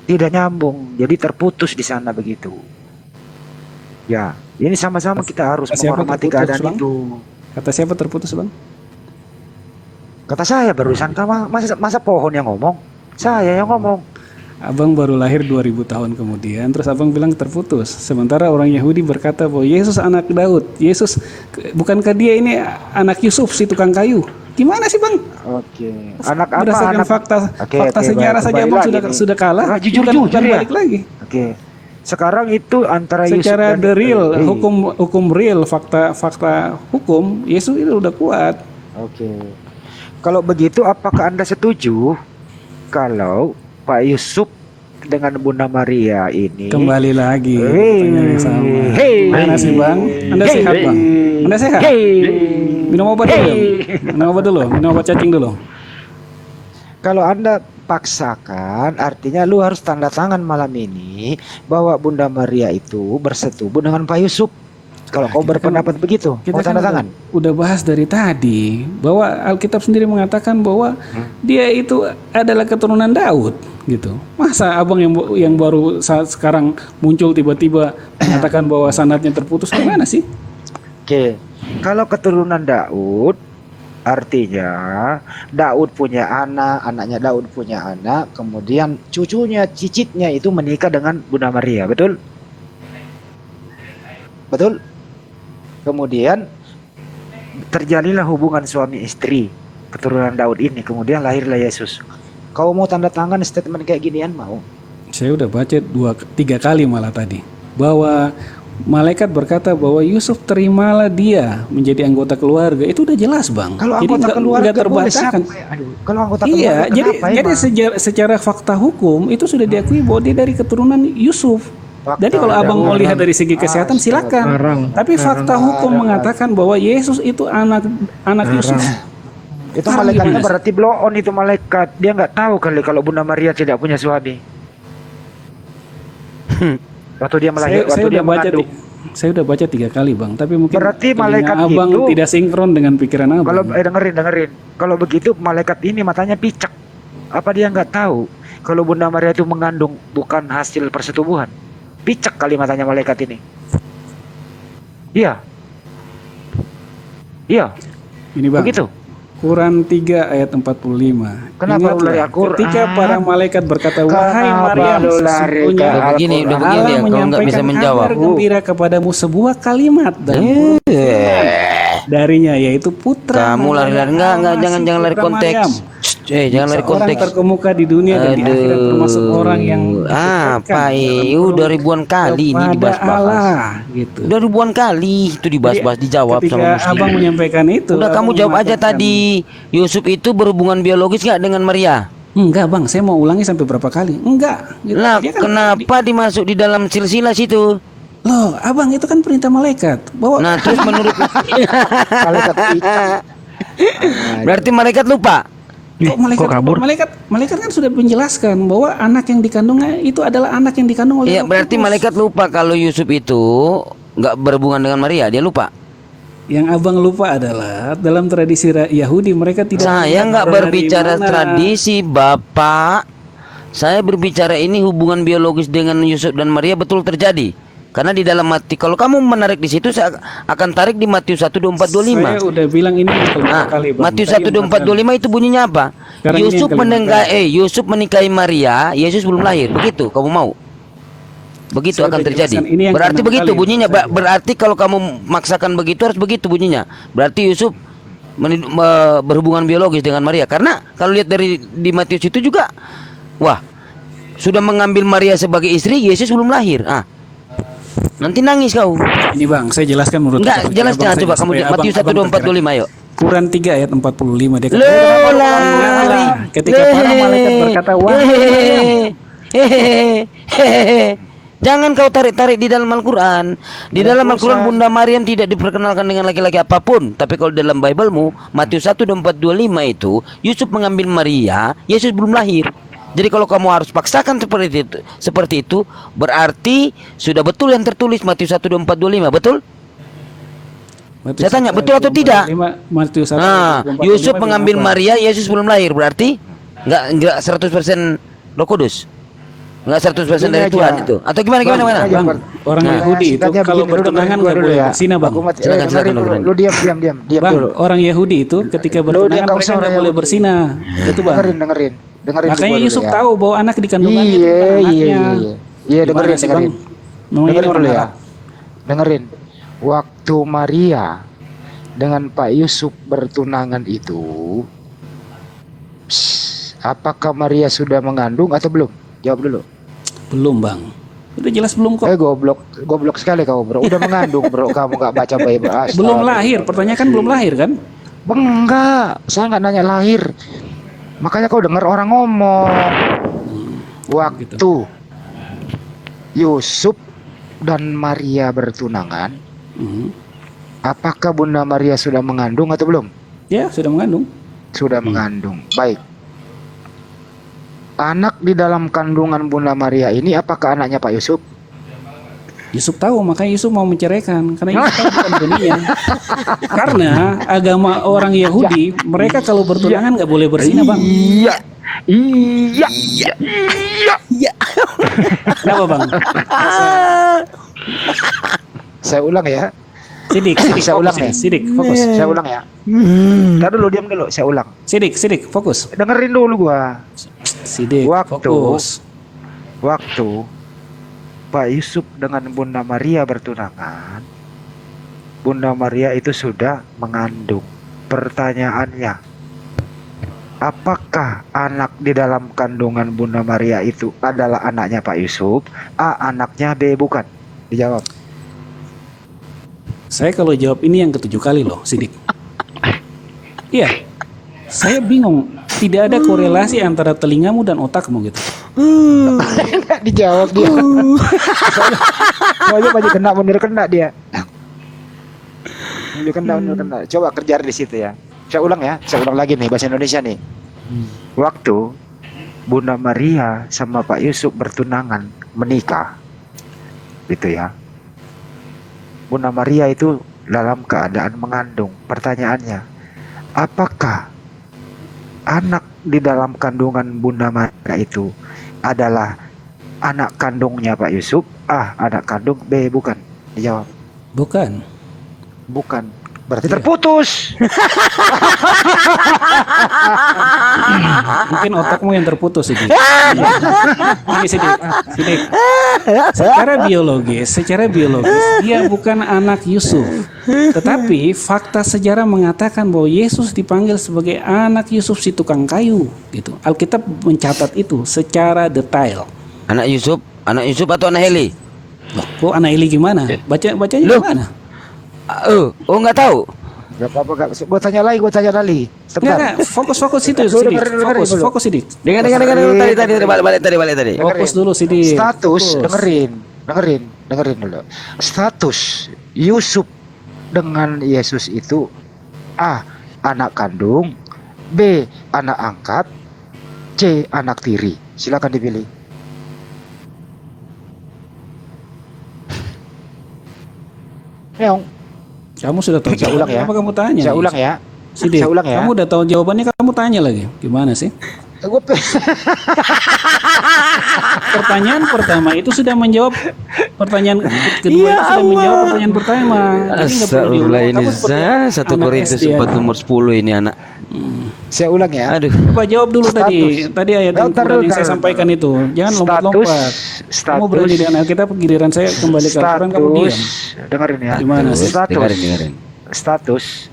Tidak nyambung, jadi terputus di sana begitu. Ya, ini sama-sama kita harus menghormati keadaan itu. Kata siapa terputus, Bang? Kata saya barusan. Masa pohon yang ngomong? Saya yang ngomong. Abang baru lahir 2000 tahun kemudian, terus abang bilang terputus. Sementara orang Yahudi berkata bahwa Yesus anak Daud. Yesus, bukankah dia ini anak Yusuf si tukang kayu? Gimana sih Bang? Oke. Anak apa? Berdasarkan fakta sejarah saja abang sudah kalah. Jujur bukan ya. balik lagi. Oke. Sekarang itu antara secara Yusuf the real hukum real, fakta hukum, Yesus itu udah kuat. Oke. Kalau begitu apakah Anda setuju kalau Pak Yusuf dengan Bunda Maria ini kembali lagi pertanyaan yang sama? Mana sih Bang? Anda sehat Bang? Anda sehat? Minum obat dulu. Minum obat cacing dulu. Kalau Anda paksakan, artinya lu harus tanda tangan malam ini bahwa Bunda Maria itu bersetubuh dengan Pak Yusuf. Kalau kau berpendapat begitu, kita mau tanda tangan? Udah bahas dari tadi bahwa Alkitab sendiri mengatakan bahwa dia itu adalah keturunan Daud, gitu. Masa abang yang baru saat sekarang muncul tiba-tiba mengatakan bahwa sanadnya terputus, gimana sih? Oke, kalau keturunan Daud, artinya Daud punya anak, anaknya Daud punya anak, kemudian cucunya, cicitnya itu menikah dengan Bunda Maria, betul? Betul? Kemudian terjadilah hubungan suami istri keturunan Daud ini, kemudian lahirlah Yesus. Kau mau tanda tangan statement kayak ginian mau? Saya udah baca 2-3 kali malah tadi bahwa malaikat berkata bahwa Yusuf terimalah dia menjadi anggota keluarga. Itu udah jelas Bang. Kalau jadi anggota keluarga nggak terbataskan. Kalau anggota keluarga jadi secara fakta hukum itu sudah diakui bahwa dia dari keturunan Yusuf. Jadi kalau abang mau lihat dari segi kesehatan silakan. Tapi fakta hukum mengatakan bahwa Yesus itu anak Yusuf. Itu malaikatnya berarti blow on itu malaikat. Dia nggak tahu kali kalau Bunda Maria tidak punya suami. Waktu dia melahirkan, waktu dia mengandung. Saya udah baca 3 kali Bang, tapi mungkin berarti malaikat abang itu tidak sinkron dengan pikiran abang. Kalau dengerin. Kalau begitu malaikat ini matanya picak. Apa dia nggak tahu kalau Bunda Maria itu mengandung bukan hasil persetubuhan? Picak kali matanya malaikat ini. Iya. Ini Bang. Begitu. Quran 3 ayat 45. Kenapa lu lari Al-Quran? Ketika para malaikat berkata, wahai Maryam, sesungguhnya udah begini ya, kalau nggak bisa menjawab. kabar gembira kepadamu sebuah kalimat dan darinya yaitu putra. Kamu lari-lari, jangan lari konteks. Jangan lari Seorang konteks. terkemuka di dunia dan di akhirat termasuk orang yang Apa udah ribuan kali ini kepada dibahas-bahas. Allah gitu. Udah ribuan kali itu dibahas-bahas, dijawab Ketika sama Muslim. abang menyampaikan itu, Udah kamu abang jawab aja mengatakan, tadi. Yusuf itu berhubungan biologis nggak dengan Maria? Enggak bang, saya mau ulangi sampai berapa kali? Enggak. Gitu. Lah, Dia kan- kenapa dimasuk di dalam silsilah situ? Loh, abang itu kan perintah malaikat. Bahwa Nah, terus menurut Malaikat itu. berarti malaikat lupa. kok malaikat kan sudah menjelaskan bahwa anak yang dikandungnya itu adalah anak yang dikandung oleh Iya, Roh berarti Kudus. malaikat lupa kalau Yusuf itu nggak berhubungan dengan Maria, dia lupa. Yang abang lupa adalah dalam tradisi Yahudi mereka tidak. Saya melihat nggak dari berbicara mana. tradisi, Bapak. Saya berbicara ini hubungan biologis dengan Yusuf dan Maria betul terjadi. Karena di dalam mati, kalau kamu menarik di situ, saya akan tarik di Matius 1:24-25. Saya udah bilang ini Nah, kali bang. Matius Tadi 1:24-25 itu bunyinya apa? Sekarang ini Yusuf yang kelima Yusuf menikahi Maria, Yesus belum lahir. Begitu kamu mau? Begitu Saya akan udah terjadi. jelaskan, ini yang Berarti keenam begitu kali bunyinya. saya Berarti kalau kamu maksakan begitu harus begitu bunyinya. Berarti Yusuf berhubungan biologis dengan Maria. Karena kalau lihat dari di Matius itu juga, wah, sudah mengambil Maria sebagai istri, Yesus belum lahir. Nanti nangis kau. Ini bang, saya jelaskan menurut. Enggak, Abang, jelaskan saya coba kamu supaya Matius abang 1:24-25 ayo. Quran 3 ayat 45 dia kata, Lari. ketika para malaikat berkata, wah, Jangan kau tarik-tarik di dalam Al-Quran. Di dalam Al-Quran Bunda Maryam tidak diperkenalkan dengan laki-laki apapun. Tapi kalau dalam Bible-mu Matius 1:24-25 itu Yusuf mengambil Maria, Yesus belum lahir. Jadi kalau kamu harus paksakan seperti itu berarti sudah betul yang tertulis Matius 1:24-25, betul? Saya tanya betul atau tidak? Matius 1, Nah, 24, Yusuf 25, mengambil apa? Maria, Yesus belum lahir, berarti enggak 100% Roh Kudus. Enggak 100% dari Gini Tuhan aja. itu. Atau gimana? Bang, orang Nah. Yahudi itu Singkatnya kalau begini, bertunangan dulu nggak boleh ya. berzina bang. Silakan, dengerin Bang dulu. Randy. Lu diam Bang, dulu. orang Yahudi itu ketika Lu bertunangan diam, mereka nggak boleh berzina. Itu bang. Dengerin Makanya gua dulu Yusuf ya. tahu bahwa anak dikandungannya itu bukan anaknya. Iya, Gimana sih, Bang? Namanya Dengerin orang dulu ya. Arab. Dengerin. Waktu Maria dengan Pak Yusuf bertunangan itu, apakah Maria sudah mengandung atau belum? Jawab dulu. Belum bang. Udah jelas belum kok. Goblok sekali kau bro. Udah mengandung bro. Kamu nggak baca Bible. Belum lahir. Pertanyaan kan belum lahir kan? Enggak. Saya nggak nanya lahir. Makanya kau dengar orang ngomong. Waktu Yusuf dan Maria bertunangan, apakah Bunda Maria sudah mengandung atau belum? Ya sudah mengandung. Sudah mengandung. Baik. Anak di dalam kandungan Bunda Maria ini apakah anaknya Pak Yusuf? Yusuf tahu, makanya Yusuf mau menceraikan karena Yusuf tahu bukan dunia. Karena agama orang Yahudi, mereka kalau bertunangan nggak boleh berzina bang. Iya. Kenapa bang? Saya ulang ya. Sidik, Saya ulang fokus ya. ini. Sidik, fokus. Saya ulang ya. Diam dulu. Saya ulang. Sidik, fokus. Dengerin dulu gua. Sidik, fokus. Waktu Pak Yusuf dengan Bunda Maria bertunangan, Bunda Maria itu sudah mengandung. Pertanyaannya, apakah anak di dalam kandungan Bunda Maria itu adalah anaknya Pak Yusuf? A, anaknya, B, bukan? Dijawab. Saya kalau jawab ini yang ketujuh kali loh, Sidik. Iya, saya bingung. Tidak ada korelasi antara telingamu dan otakmu gitu. Nggak dijawab dia. Soalnya baju kena bener kena dia. Baju kena bener kena. Coba kerja di situ ya. Saya ulang lagi nih bahasa Indonesia nih. Waktu Bunda Maria sama Pak Yusuf bertunangan, menikah, gitu ya. Bunda Maria itu dalam keadaan mengandung. Pertanyaannya, apakah anak di dalam kandungan Bunda Maria itu adalah anak kandungnya Pak Yusuf? A, anak kandung. B, bukan. Dijawab. Bukan. Bukan. Berarti terputus. Mungkin otakmu yang terputus Sidik. Ini Sidik. Secara biologis dia bukan anak Yusuf. Tetapi fakta sejarah mengatakan bahwa Yesus dipanggil sebagai anak Yusuf si tukang kayu gitu. Alkitab mencatat itu secara detail. Anak Yusuf atau anak Heli? Loh, kok anak Eli gimana? Bacanya gimana? Oh nggak tahu. Gak apa-apa, gue tanya lagi. Enggak, fokus situ, Sidik. Fokus Sidik. Dengar tadi balik. Fokus dulu Sidik. Status, dengerin dulu. Status Yusuf dengan Yesus itu A. Anak kandung, B. Anak angkat, C. Anak tiri. Silakan dipilih. Meong. Kamu sudah tahu. Saya ulang ya. Apa kamu tanya? Saya ulang ya. Sidik, Saya ulang ya. kamu udah tahu jawabannya, kamu tanya lagi. Gimana sih? Pertanyaan pertama itu sudah menjawab pertanyaan kedua, itu sudah menjawab pertanyaan pertama. Astagfirullah, ini satu Korintus 4 nomor 10 ini anak. Saya ulang ya. Aduh. Coba jawab dulu tadi ayat yang saya sampaikan itu. Jangan lompat-lompat. Kamu berani dengan Alkitab, giliran saya kembali ke Al-Quran kamu diam. Dengerin ya. Gimana sih? Dengerin. Status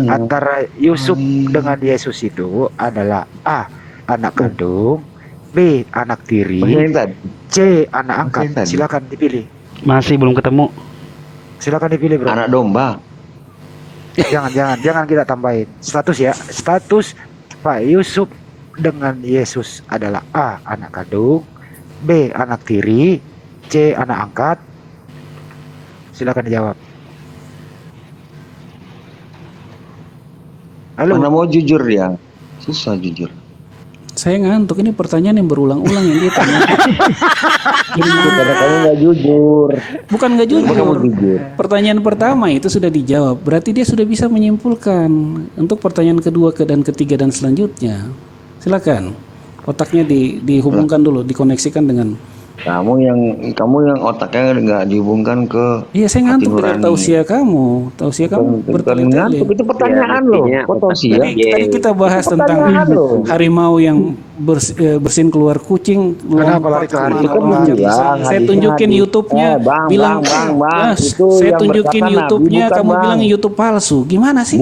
antara Yusuf dengan Yesus itu adalah A. Anak kandung, B. Anak tiri, C. Anak angkat. Silakan dipilih. Masih belum ketemu. Silakan dipilih, bro. Anak domba. Jangan kita tambahin. Status Pak Yusuf dengan Yesus adalah A. Anak kandung, B. Anak tiri, C. Anak angkat. Silakan dijawab. Halo. Mana mau jujur ya? Susah jujur. Saya ngantuk, ini pertanyaan yang berulang-ulang yang dia tanya. Karena kamu nggak jujur. Bukan nggak jujur. Kamu jujur. Pertanyaan pertama itu sudah dijawab. Berarti dia sudah bisa menyimpulkan untuk pertanyaan kedua dan ketiga dan selanjutnya. Silakan. Otaknya dihubungkan dulu, dikoneksikan dengan. Kamu yang otaknya nggak dihubungkan ke. Iya, saya ngantuk dengan tausiah kamu. Tausiah kamu bertele-tele. Ngantuk itu pertanyaan loh. Kok tausiah? Tadi kita bahas tentang harimau yang bersin keluar kucing. Kenapa lari ke harimau? Saya tunjukin YouTube-nya, bilang saya tunjukin YouTube-nya, kamu bilang YouTube palsu. Gimana sih?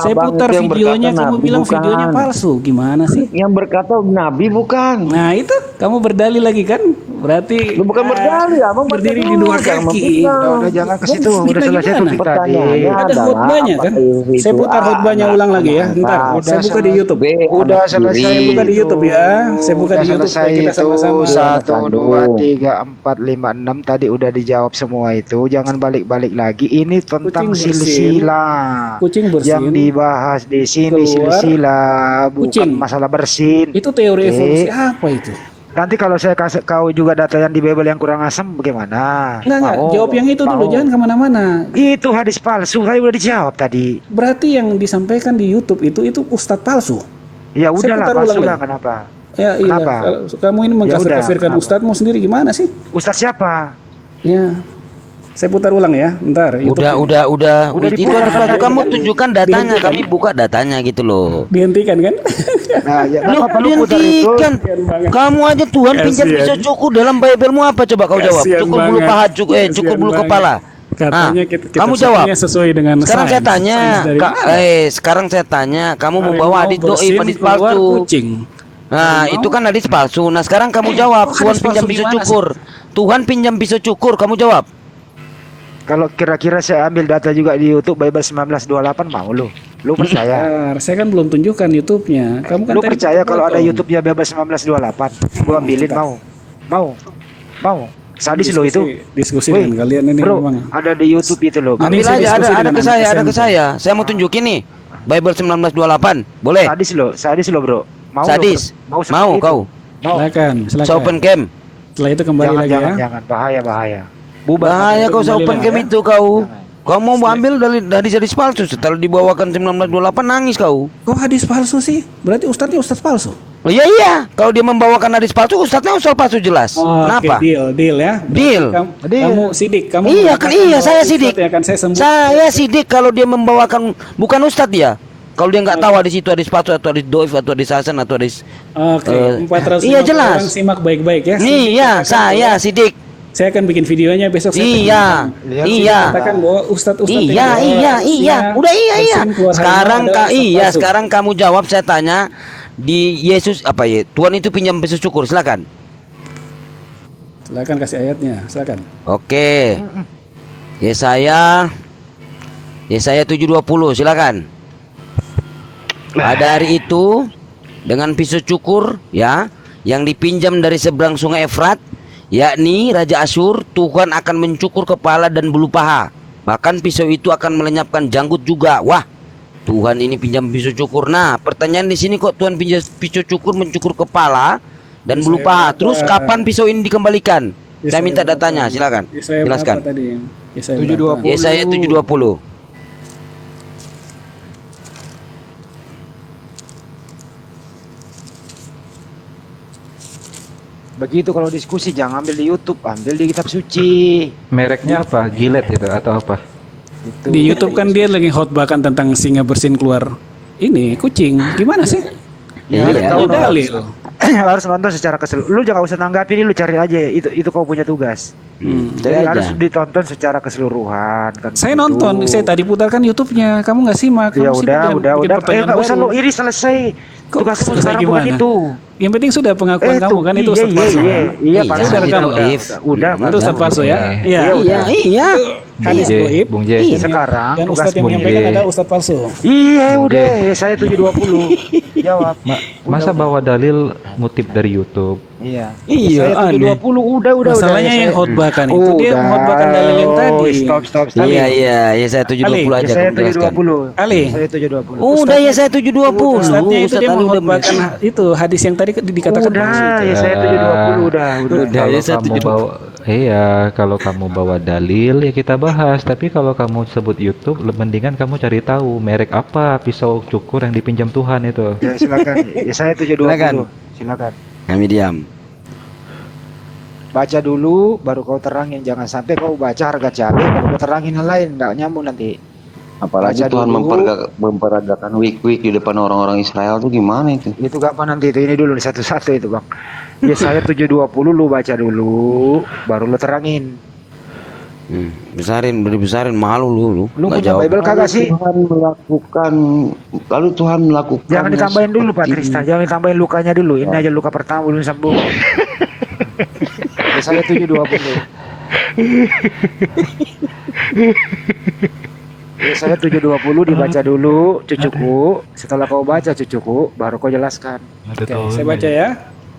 Saya putar videonya, kamu bilang videonya palsu. Gimana sih? Yang berkata Nabi bukan. Nah itu kamu berdalil lagi kan? Berarti Lu bukan berdalil, Abang berdiri di dua kaki. Udah jangan ke situ, udah selesai topik tadi. Ada khutbahnya kan? Saya putar khutbahnya ulang lagi ya. Ntar saya buka di YouTube. Udah selesai. Saya buka di YouTube ya. Saya buka di YouTube supaya kita sama-sama. 1, 2, 3, 4, 5, 6 tadi udah dijawab semua itu. Jangan balik-balik lagi. Ini tentang silsilah. Kucing bersin. Yang dibahas di sini silsilah, bukan masalah bersin. Itu teori evolusi apa itu? Nanti kalau saya kasih kau juga data yang di Bible yang kurang asam bagaimana? Enggak, jawab yang itu dulu, jangan kemana-mana. Itu hadis palsu, saya udah dijawab tadi. Berarti yang disampaikan di YouTube itu ustadz palsu. Ya udahlah, palsu lah, kenapa? Ya iya, kamu ini mengkafirkan ustadzmu sendiri gimana sih? Ustadz siapa? Ya, saya putar ulang ya, ntar. Udah. Itu harus kamu tunjukkan datanya, kami buka datanya gitu loh. Dihentikan kan? Nah, ya, dihentikan. Kamu aja Tuhan pinjam pisau cukur dalam Biblemu apa coba kau jawab? Cukur bulu paha, cukur bulu kepala. Katanya kamu jawab. Sesuai dengan sekarang saya tanya, sekarang saya tanya, kamu membawa hadis doib, hadis palsu. Nah, itu kan hadis palsu. Nah, sekarang kamu jawab. Tuhan pinjam pisau cukur. Tuhan pinjam pisau cukur, kamu jawab. Kalau kira-kira saya ambil data juga di YouTube Bible 1928 mau lu? Lu percaya? Saya kan belum tunjukkan YouTube-nya. Kamu kan lu percaya kalau ada YouTube-nya Bible 1928? Gua ambilin mau. Sadis lo itu. Diskusi dengan kalian ini bro, memang. ada di YouTube itu loh. Ambil aja, ada ke saya. Saya mau tunjukin nih. Bible 1928. Boleh? Sadis lo, bro. Sadis. Mau kau? Silakan. Open cam. Setelah itu kembali lagi ya. Jangan, bahaya. Bahaya kau open cam itu kau. Kau mau ambil dari hadis palsu, setelah dibawakan 1928 nangis kau. Kok hadis palsu sih? Berarti ustadznya ustadz palsu. Oh iya, kalau dia membawakan hadis palsu, ustadznya usul palsu jelas. Oh, Kenapa? oke, deal ya. Deal. Kamu sidik, kamu Iya mengatakan kan, iya bahwa saya ustadz sidik. yang akan saya sebut. Saya sidik kalau dia membawakan, bukan ustadz ya. Kalau dia nggak tahu hadis itu hadis palsu atau hadis doif atau hadis hasan atau hadis. Oke, 450 iya jelas. orang simak baik-baik ya. Iya, saya sidik. Saya akan bikin videonya besok. Iya, iya. Katakan bahwa ustadz-ustadz Iya. Udah iya. Sekarang kamu jawab, saya tanya di Yesus apa ya? Tuhan itu pinjam pisau cukur, silakan. Silakan kasih ayatnya, silakan. Oke. Yesaya 7:20, silakan. Pada hari itu dengan pisau cukur ya yang dipinjam dari seberang sungai Efrat, yakni Raja Asyur, Tuhan akan mencukur kepala dan bulu paha. Bahkan pisau itu akan melenyapkan janggut juga. Wah, Tuhan ini pinjam pisau cukur. Nah, pertanyaan di sini kok Tuhan pinjam pisau cukur mencukur kepala dan bulu paha. Terus kapan pisau ini dikembalikan? Saya minta datanya, silakan. Jelaskan. Yesaya 7:20. Begitu kalau diskusi jangan ambil di YouTube, ambil di kitab suci. Mereknya apa? Gillette itu atau apa? Itu. Di YouTube kan dia lagi khotbahkan tentang singa bersin keluar ini kucing. Gimana sih? Iya. Tahu dalil. Harus nonton secara keseluruhan. Lu jangan usah nanggapi ini, lu cari aja. Itu kau punya tugas. Jadi Cari harus aja. ditonton secara keseluruhan kan. Saya gitu. nonton, saya tadi putarkan YouTube-nya. Kamu nggak simak. Ya Kamu simak dan bikin pertanyaan nggak usah baru. lu iri, selesai. Kok Tugasmu selesai sekarang bukan gimana? itu. Yang penting sudah pengakuan kamu kan itu Ustadz palsu. Iya, Iya, pasti sudah rekam. udah. Itu Ustadz palsu ya. Iya. Iya. Hadis goib. Bung J. Iya. Sekarang Dan tugas Ustadz yang Bung menyampaikan J. adalah Ustadz palsu. Iya udah, saya 720. Jawab. Masa bawa dalil ngutip dari YouTube? Iya. Iya, Saya 720 udah. Masalahnya yang khotbahkan itu dia menghotbahkan dalil yang tadi. Stop. Iya, saya 720 aja Saya kamu jelaskan. 720. Ali. Saya 720. Udah ya saya 720. Ustadznya itu Ustadz dia Ali udah menghotbahkan itu hadis yang tadi dikatakan palsu Udah, itu. ya saya 720 udah. Kalau ya, saya kamu 720. bawa, kalau kamu bawa dalil ya kita bahas. Tapi kalau kamu sebut YouTube, mendingan kamu cari tahu merek apa pisau cukur yang dipinjam Tuhan itu. Ya silakan. Ya saya 720. Silakan. Kami diam. Baca dulu baru kau terangin, jangan sampai kau baca harga cabai baru kau terangin yang lain, nggak nyambung nanti. Apalagi Baca Tuhan dulu. memperagakan week-week di depan orang-orang Israel tuh gimana itu? Itu gampang nanti itu, ini dulu nih satu-satu itu bang. Ya saya 720 lu baca dulu baru lu terangin. Besarin malu lu. Lu Nggak punya jawab. Bible kagak sih? Lalu Tuhan melakukan Jangan ditambahin dulu Pak Tristan, jangan ditambahin lukanya dulu. Ini aja luka pertama belum sembuh. Ya saya 720. Ya saya 720 dibaca dulu cucuku. Setelah kau baca cucuku, baru kau jelaskan. Oke, saya baca ya.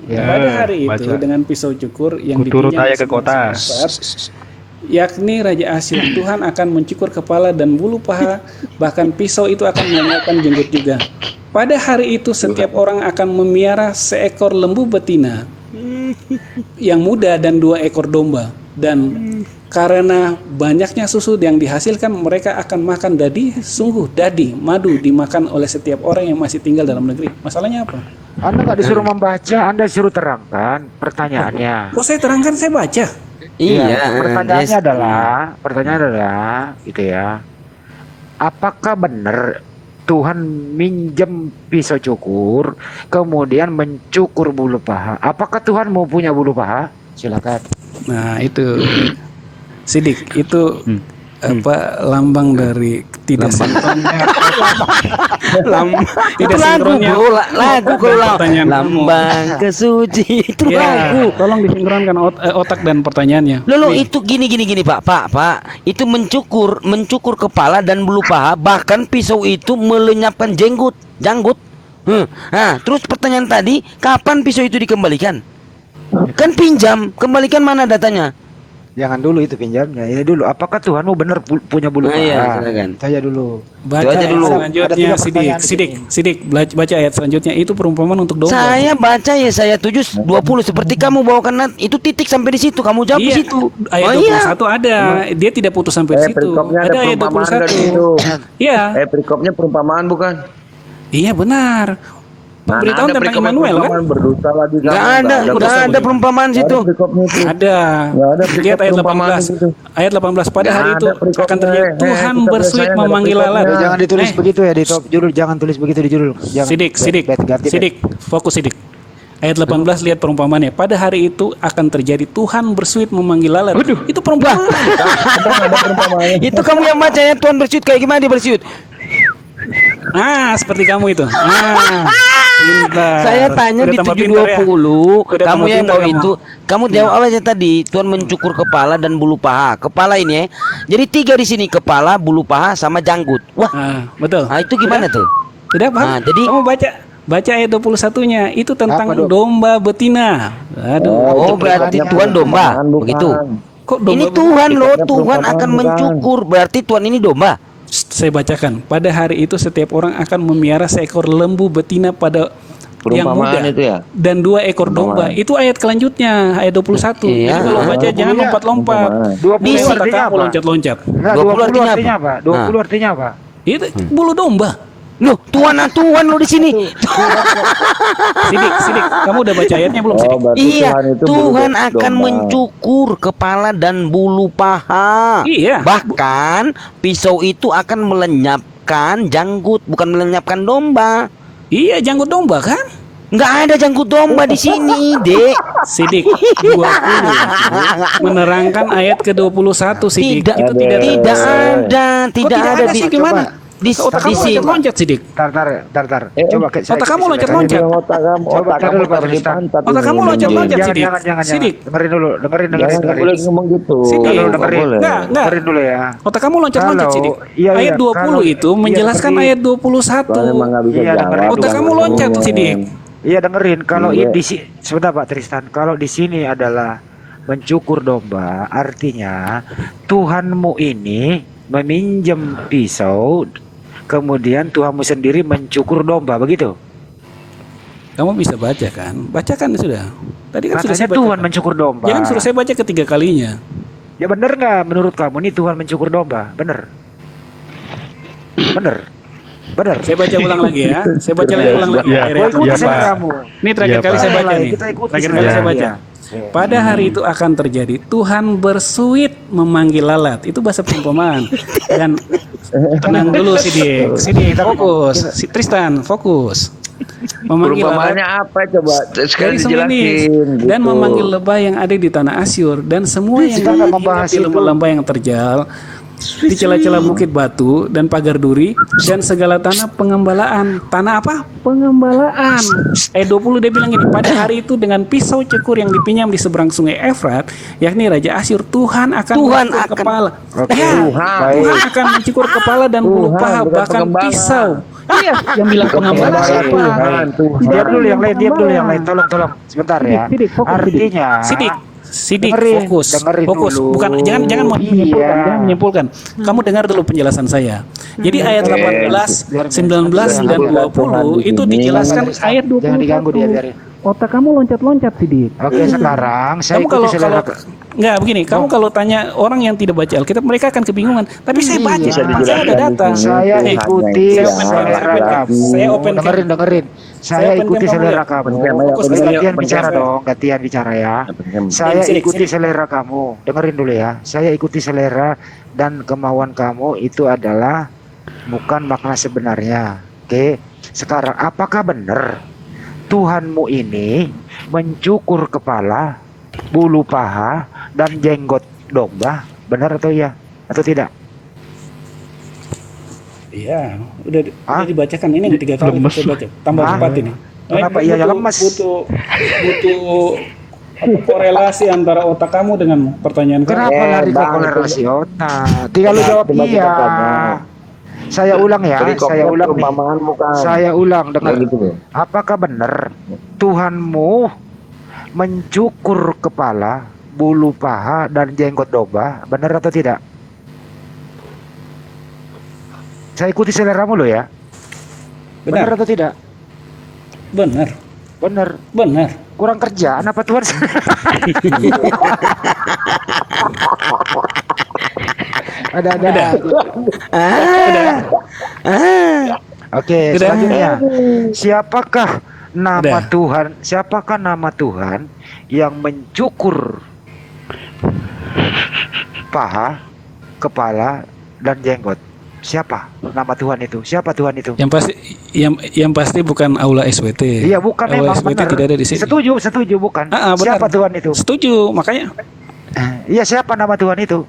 Pada hari itu dengan pisau cukur yang Kuturut dipinjam aja ke kota. yakni Raja Asyur, Tuhan akan mencukur kepala dan bulu paha, bahkan pisau itu akan melenyapkan jenggot juga. Pada hari itu setiap orang akan memiara seekor lembu betina yang muda dan 2 ekor domba, dan karena banyaknya susu yang dihasilkan mereka akan makan sungguh dadi madu dimakan oleh setiap orang yang masih tinggal dalam negeri. Masalahnya apa? Anda nggak disuruh membaca, Anda disuruh terangkan pertanyaannya. Kok saya terangkan, saya baca. Iya. Pertanyaannya adalah gitu ya. Apakah benar Tuhan minjem pisau cukur kemudian mencukur bulu paha? Apakah Tuhan mau punya bulu paha? Silakan. Nah, itu Sidik, itu apa lambang dari tidak sinkronnya Itu lagu bro, lagu kalau pertanyaan lambang kesuci itu ya, lagu. tolong disinkronkan otak dan pertanyaannya. Loh itu gini Pak, itu mencukur kepala dan bulu paha, bahkan pisau itu melenyapkan janggut. Nah, terus pertanyaan tadi, kapan pisau itu dikembalikan? Kan pinjam, kembalikan mana datanya? Jangan dulu itu pinjamnya. Ini dulu. Apakah Tuhan mau benar punya bulu paha? Iya, silakan. Saya dulu. Baca aja dulu. selanjutnya, Sidik, baca ayat selanjutnya. Itu perumpamaan untuk domba. Saya baca ya, saya 720 seperti kamu bawakan itu titik sampai di situ, kamu jawab di situ. Ayat 21 ada. Dia tidak putus sampai di situ. Ada ayat 21. Iya. Perikopnya perumpamaan bukan? Iya benar. Pemberitahuan tentang Immanuel kan? Berdosa lagi kamu. Nggak ada, udah ada perumpamaan situ. Ada. Lihat ayat 18. Ayat 18 pada hari itu akan terjadi Tuhan bersuit memanggil lalat. Jangan ditulis begitu ya di top judul, jangan tulis begitu di judul. Jangan. Sidik, fokus sidik. Ayat 18 lihat perumpamaannya. Pada hari itu akan terjadi Tuhan bersuit memanggil lalat. Itu perumpamaan. Itu kamu yang bacanya Tuhan bersuit kayak gimana dia bersuit? Seperti kamu itu. Pintar. Saya tanya Udah di tambah 720, Udah kamu tambah yang pintar bawa kamu. itu, kamu jawab apa aja tadi? Tuhan mencukur kepala dan bulu paha. Kepala ini ya. Jadi 3 di sini, kepala, bulu paha sama janggut. Wah, betul. Itu gimana tuh? Sudah paham? Jadi kamu baca ayat 21-nya. Itu tentang domba betina. Aduh. Berarti Tuhan domba, begitu. Ini Tuhan loh, Tuhan akan mencukur. Berarti Tuhan ini domba. Saya bacakan. Pada hari itu setiap orang akan memelihara seekor lembu betina pada yang muda Perumpamaan itu ya? dan 2 ekor domba. Itu ayat kelanjutnya, ayat 21. Iya. Jadi kalau baca jangan lompat-lompat. 20 artinya apa? Loncat-loncat. 20 artinya apa? 20 artinya apa? Itu bulu domba. Loh, Tuhan lo di sini. Sidik, kamu udah baca ayatnya belum? Sidik? Iya, Tuhan akan mencukur kepala dan bulu paha. Iya. Bahkan pisau itu akan melenyapkan janggut, bukan melenyapkan domba. Iya, janggut domba kan? Nggak ada janggut domba di sini, Dek. Sidik 20 menerangkan ayat ke-21, Sidik. Itu tidak ada sih gimana? Di sini loncat Sidik. Tar. Coba otak kamu loncat-loncat. Coba dulu Pak Tristan. Otak kamu loncat-loncat Sidik. Jangan. Sidik. Dengerin dulu. Boleh ngomong gitu. Sidik. Enggak. Dengerin dulu ya. Otak kamu loncat-loncat Sidik. Ayat 20 itu menjelaskan ayat 21. Iya, dengerin. Otak kamu loncat Sidik. Iya, dengerin. Kalau di sebentar Pak Tristan. Kalau di sini adalah mencukur domba, artinya Tuhanmu ini meminjam pisau, kemudian Tuhanmu sendiri mencukur domba, begitu? Kamu bisa baca kan? Bacakan sudah. Tadi kan sudah Katanya saya baca. Tuhan mencukur domba. Jangan suruh saya baca ketiga kalinya. Ya bener nggak menurut kamu nih Tuhan mencukur domba? Bener. Saya baca ulang lagi ya. Saya baca ulang lagi. Kamu. Ini terakhir kali saya baca nih. Terakhir kali saya baca. Pada hari itu akan terjadi Tuhan bersuit memanggil lalat. Itu bahasa perumpamaan. Dan tenang dulu Sidik, fokus. Tristan, fokus. Memanggil Perumpamaannya lalat apa coba? Sekali dijelasin. dan memanggil lebah yang ada di tanah Asyur dan semua yang hidup di lembah-lembah yang terjal, di celah-celah bukit batu dan pagar duri dan segala tanah pengembalaan. Tanah apa? Pengembalaan. 20 dia bilang ini, pada hari itu dengan pisau cekur yang dipinjam di seberang sungai Efrat, yakni Raja Asyur, Tuhan akan mencukur kepala. Tuhan akan mencukur kepala dan bulu paha, bahkan pisau. Iya, yang bilang pengembalaan siapa? Diam dulu yang lain. Tolong sebentar ya. Artinya Sidik, fokus. Bukan, jangan menyimpulkan. Kamu dengar dulu penjelasan saya. Jadi ayat 18, 19 dan 20 itu dijelaskan ayat 20. Jangan diganggu dia, biarin. Otak kamu loncat-loncat, Sidik. Oke, sekarang saya kamu kalau nggak begini, kamu kalau tanya orang yang tidak baca Alkitab, mereka akan kebingungan. Tapi saya baca, saya ada data. Saya ikuti saya open. Dengerin. Saya ikuti selera kamu. Gantian bicara ya. Saya ikuti selera kamu. Dengerin dulu ya. Saya ikuti selera dan kemauan kamu itu adalah bukan makna sebenarnya. Oke. Sekarang apakah benar Tuhanmu ini mencukur kepala, bulu paha, dan jenggot domba? Benar atau ya? Atau tidak? Iya, udah dibacakan ini ketiga kali saya baca. Tambah 4 ini. Kenapa iya lemas? Butuh korelasi antara otak kamu dengan pertanyaan kamu. Kenapa lari ke korelasi otak? Tinggal lu jawab iya. Saya ulang ya, saya ulang dengar. Apakah benar Tuhanmu mencukur kepala, bulu paha, dan jenggot domba? Benar atau tidak? Saya ikuti seleramu lo ya. Benar atau tidak? Benar. Kurang kerjaan apa Tuhan? Ada. Oke, selanjutnya. Siapakah Nama Udah. Tuhan, siapakah nama Tuhan yang mencukur paha, kepala, dan jenggot? Siapa nama Tuhan itu? Siapa Tuhan itu? Yang pasti bukan aula SWT. Iya, bukan, Aula memang SWT benar. tidak ada di sini. Setuju bukan. Benar. Siapa Tuhan itu? Setuju, makanya. Iya, siapa nama Tuhan itu?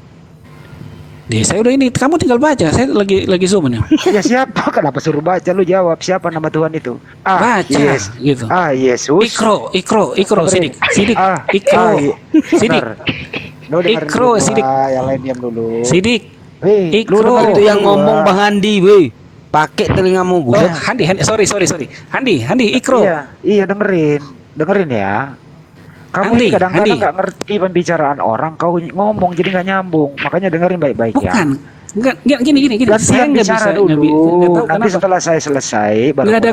Saya udah ini, kamu tinggal baca. Saya lagi zoom nih. Ya siapa? Kenapa suruh baca? Lu jawab siapa nama Tuhan itu? Baca, gitu. Yesus. Ikro, Sidik, Ikro, Sidik, Ikro, Sidik, yang lain diam dulu. Sidik, Ikro itu yang ngomong Bang Handi, weh. Pakai telingamu gue. Handi, sorry. Handi, Ikro. Iya, dengerin ya. Kamu Handi, ini kadang-kadang Handi. nggak ngerti pembicaraan orang, kau ngomong jadi nggak nyambung. Makanya dengerin baik-baik ya. Bukan, enggak, gini. Saya nggak bisa, dulu. nggak tahu Nanti kenapa. setelah saya selesai, baru Nggak ada.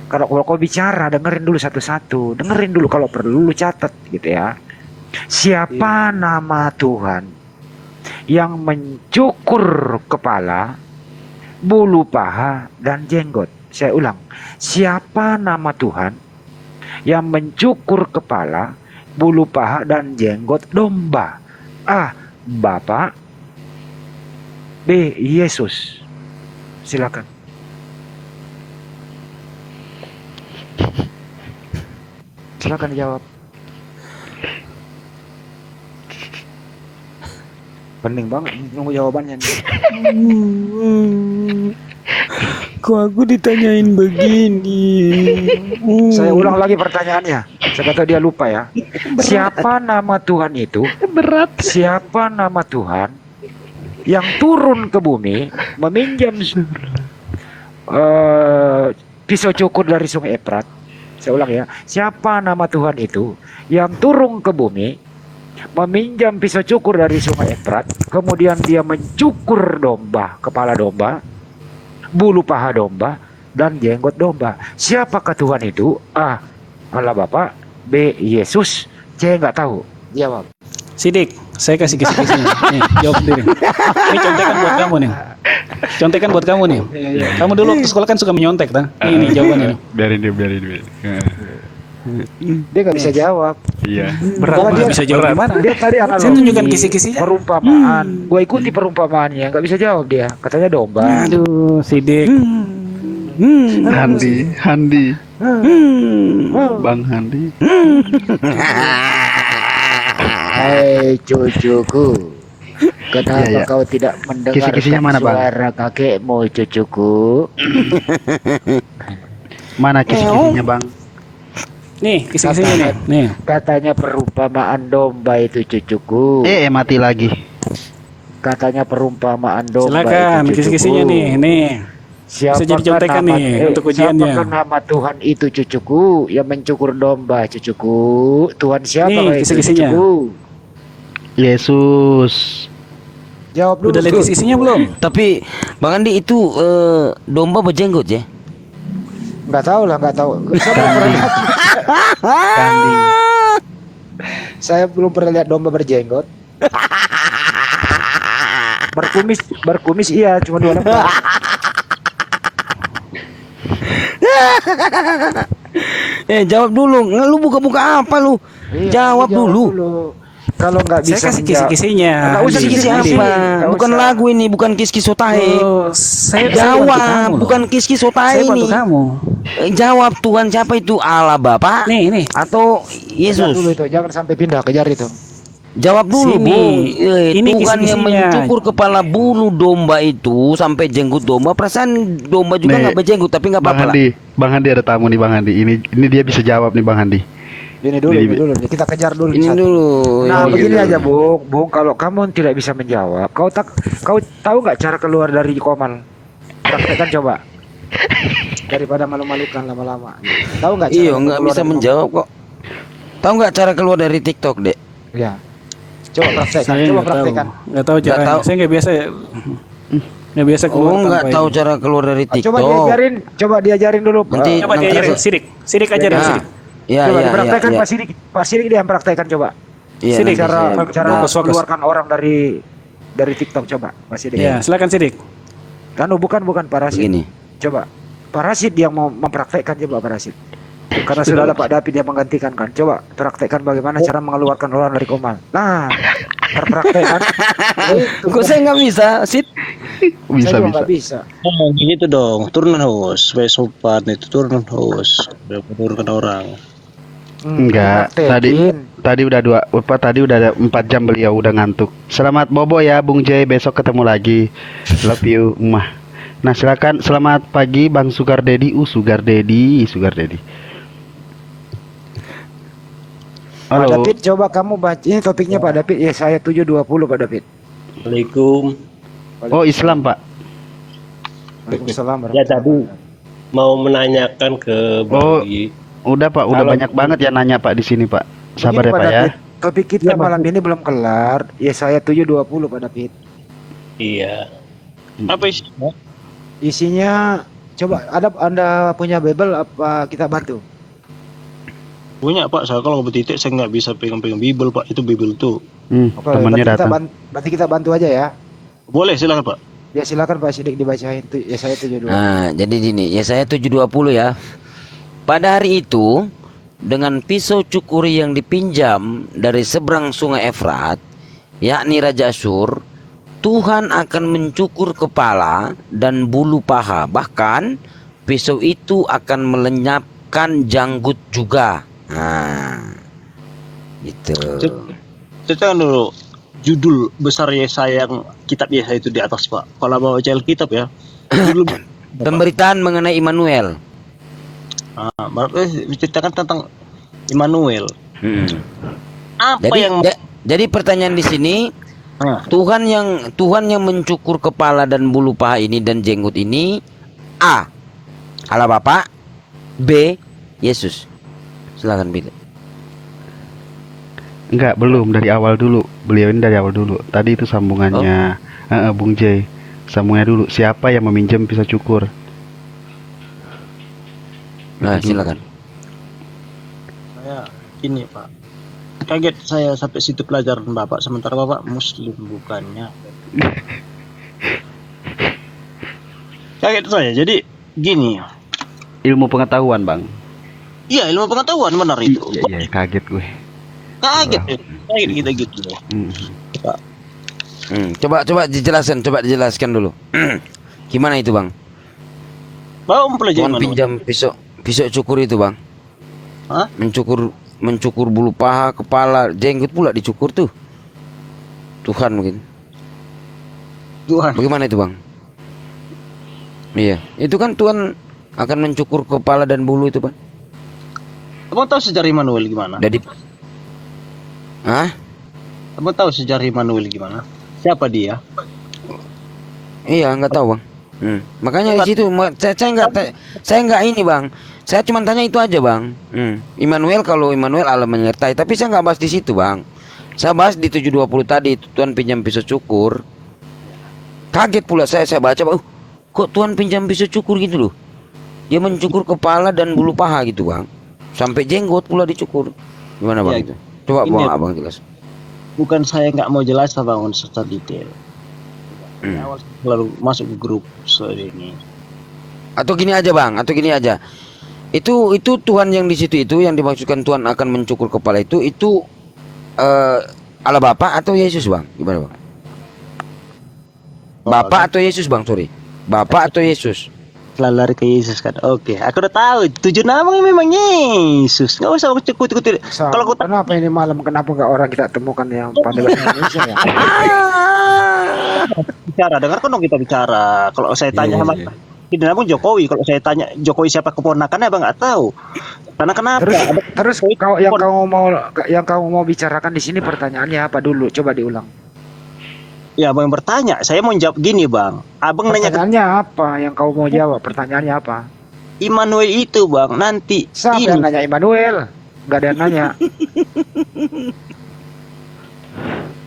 kalau kau bicara, dengerin dulu satu-satu. Dengerin dulu, kalau perlu lu catat gitu ya. Siapa nama Tuhan yang mencukur kepala, bulu paha, dan jenggot? Saya ulang. Siapa nama Tuhan yang mencukur kepala, bulu paha, dan jenggot domba? A. Bapa. B. Yesus. Silakan. Silakan jawab. Pening banget nunggu jawabannya nih. Kok aku ditanyain begini? Saya ulang lagi pertanyaannya. Saya kata dia lupa ya. Siapa nama Tuhan itu? Berat. Siapa nama Tuhan yang turun ke bumi meminjam pisau cukur dari Sungai Efrat? Saya ulang ya. Siapa nama Tuhan itu yang turun ke bumi meminjam pisau cukur dari Sungai Efrat, kemudian dia mencukur domba, kepala domba, bulu paha domba, dan jenggot domba? Siapakah Tuhan itu? A. Allah Bapa. B. Yesus. C. Nggak tahu. Jawab. Sidik, saya kasih kisi-kisinya. Nih, jawab sendiri. Ini contekan buat kamu nih. Contekan buat kamu nih. Kamu dulu waktu sekolah kan suka menyontek, kan? Ini jawabannya. Biarin dia. Dia nggak bisa jawab. Iya. Berat, dia bisa jawab gimana? Dia tadi analogi. Saya tunjukkan kisi-kisinya. Perumpamaan. Gua ikuti perumpamaannya. Nggak bisa jawab dia. Katanya domba. Aduh, Sidik. Handi. Bang Handi. Hai cucuku, kenapa Iya. kau tidak Kisi-kisinya mendengarkan mana, Bang? suara kakekmu, cucuku? Mana kisi-kisinya, Bang? Nih, kisi-kisinya nih. Katanya perumpamaan domba itu, cucuku. Mati lagi. Katanya perumpamaan domba Silakan, itu, cucuku. kisi-kisinya nih. Bisa jadi contekan nih untuk ujiannya. Siapakah nama Tuhan itu, cucuku, yang mencukur domba, cucuku? Tuhan siapa Nih, itu, kisi-kisinya. cucuku? Yesus. Jawab dulu. Udah lihat kisi-kisinya belum? Tapi Bang Andi itu domba berjenggot ya? Nggak tahu lah, nggak tahu. Saya belum pernah lihat domba berjenggot. Berkumis iya, cuma 2 lembar. Jawab dulu. Lu buka-buka apa lu? Iya, Jawab dulu. Kalau nggak bisa Saya kasih kisi-kisinya. Nggak usah Kisi-kisi kisi-kisi. apa? Nggak Bukan usah. lagu ini, bukan kis-kis sotahe. Saya Jawab, bukan kis-kis sotahe Saya bantu ini. kamu. Jawab, Tuhan siapa itu? Allah Bapa Nih. atau Kejar Yesus? dulu itu, jangan sampai pindah, kejar itu. Jawab dulu, Sini. Bu. Ini Tuhan yang kisi-kisinya. mencukur kepala bulu domba itu sampai jenggot domba. Perasaan domba juga Nih, nggak berjenggot, tapi nggak Bang apa-apa lah. Handi. Bang Handi ada tamu nih, Bang Handi. Ini dia bisa jawab nih, Bang Handi. Ini dulu, kita kejar dulu. Ini satu. dulu. Nah, yang begini gitu. aja, Bung. Kalau kamu tidak bisa menjawab, kau tahu nggak cara keluar dari komal? Praktekkan coba. Daripada malu-malukan lama-lama. Tahu nggak? Iya, nggak bisa menjawab kok. Tahu nggak cara keluar dari TikTok, Dek? Ya. Coba praktekkan. Saya Coba nggak praktekkan. tahu. Nggak tahu caranya. tahu. Saya nggak biasa. Nggak biasa keluar. Oh, nggak tanpa tahu ini. cara keluar dari TikTok. Coba diajarin dulu. Nanti Coba diajarin. Sidik aja deh. Sidik. Ya, Coba ya, dipraktekkan, ya, Pak Sidik. Pak Sidik dia yang praktekkan coba. ya. Sidik. Nanti Cara saya- Fokus. keluarkan orang dari TikTok, coba Pak Sidik. Ya, silakan Sidik. Bukan parasit. Begini. Coba parasit yang mau mempraktekkan, coba parasit. Karena sudah ada Pak David yang menggantikan kan. Coba praktekkan bagaimana cara mengeluarkan orang dari koma. Nah, terpraktekkan. Kok saya nggak bisa, Sid? Saya juga nggak bisa. Gitu dong, turunan host supaya sopan itu turunan host, menurunkan orang. Enggak, tadi udah tadi udah ada 4 jam beliau udah ngantuk. Selamat bobo ya Bung J, besok ketemu lagi. Love you, Mah. Nah, silakan selamat pagi Bang Sugar Daddy. Sugar Daddy. Halo. Pak David, coba kamu baca ini topiknya Pak David. Ya, saya 720 Pak David. Assalamualaikum. Oh, Islam, Pak. Waalaikumsalam. Ya tadi mau menanyakan ke Bang Gi. Udah Pak, udah banyak banget ya nanya Pak di sini Pak. Sabar ya Pak ya. Topik kita malam ini belum kelar. Ya, saya 720 Pak David. Iya. Apa isinya? Isinya coba Anda punya Bible apa kita bantu? Punya Pak, saya kalau bertitik saya nggak bisa pegang-pegang Bible Pak, itu Bible tuh. Oke, temannya datang. Berarti kita bantu aja ya. Boleh, silakan Pak. Ya silakan Pak Sidik dibacain tuh. Ya saya 720. Nah, jadi gini, ya saya 720 ya. Pada hari itu, dengan pisau cukuri yang dipinjam dari seberang sungai Efrat, yakni Raja Asyur, Tuhan akan mencukur kepala dan bulu paha. Bahkan pisau itu akan melenyapkan janggut juga. Nah, gitu. Ceritakan dulu judul besar Yesaya yang kitab Yesaya itu di atas Pak. Kalau bawa kitab ya. Judul Pemberitaan mengenai Immanuel. Berarti menceritakan tentang Immanuel. Apa Jadi, yang jadi pertanyaan di sini, Tuhan yang mencukur kepala dan bulu paha ini dan jenggot ini, A, Allah Bapa, B, Yesus. Silakan pilih. Enggak, belum, dari awal dulu. Beliau ini dari awal dulu. Tadi itu sambungannya Bung J. Sambungnya dulu. Siapa yang meminjam pisau cukur? Nah, silakan. Saya ini Pak. Kaget saya sampai situ pelajaran Bapak, sementara Bapak Muslim bukannya. Kaget saya. Jadi gini. Ilmu pengetahuan, Bang. Iya, ilmu pengetahuan benar itu. Iya, kaget gue. Kaget kita gitu. Coba dijelaskan dulu. Gimana itu, Bang? Bang mempelajari pinjam pisau cukur itu, Bang. Hah? Mencukur bulu paha, kepala, jenggot pula dicukur tuh. Tuhan mungkin. Tuhan. Bagaimana itu, Bang? Iya, itu kan Tuhan akan mencukur kepala dan bulu itu, Bang. Abang tahu sejarah Immanuel gimana? Abang tahu sejarah Immanuel gimana? Siapa dia? Iya, nggak tahu, Bang. Makanya di situ saya nggak ini, Bang. Saya cuma tanya itu aja, Bang. Immanuel, kalau Immanuel Allah menyertai, tapi saya nggak bahas di situ, Bang. Saya bahas di 720 tadi, Tuhan pinjam pisau cukur. Kaget pula saya baca, kok Tuhan pinjam pisau cukur gitu loh. Dia mencukur kepala dan bulu paha gitu, Bang. Sampai jenggot pula dicukur. Gimana, Bang, itu? Coba Abang jelas. Bukan saya nggak mau jelas, Bang, secara detail. Awal lalu masuk ke grup ini. Atau gini aja, Bang, Itu Tuhan yang di situ itu yang dimaksudkan Tuhan akan mencukur kepala itu Allah Bapa atau Yesus, Bang? Gimana, Bang? Bapak atau Yesus, Bang? Sorry. Bapak atau Yesus? Lari ke Yesus kan. Oke, aku udah tahu 7 namanya memang Yesus. Nggak usah ikut-ikut. Kalau kenapa ini malam kenapa nggak orang kita temukan yang pandai bahasa Indonesia ya? Dengarkan dong kita bicara. Kalau saya tanya sama ini namun Jokowi, kalau saya tanya Jokowi siapa keponakannya, Abang nggak tahu. Karena kenapa? Terus yang kamu mau bicarakan di sini pertanyaannya apa dulu? Coba diulang. Ya, Abang bertanya, saya mau jawab gini, Bang. Abang nanya pertanyaannya apa yang kau mau jawab? Pertanyaannya apa? Immanuel itu, Bang, nanti. Siapa yang nanya Immanuel? Gak ada yang nanya.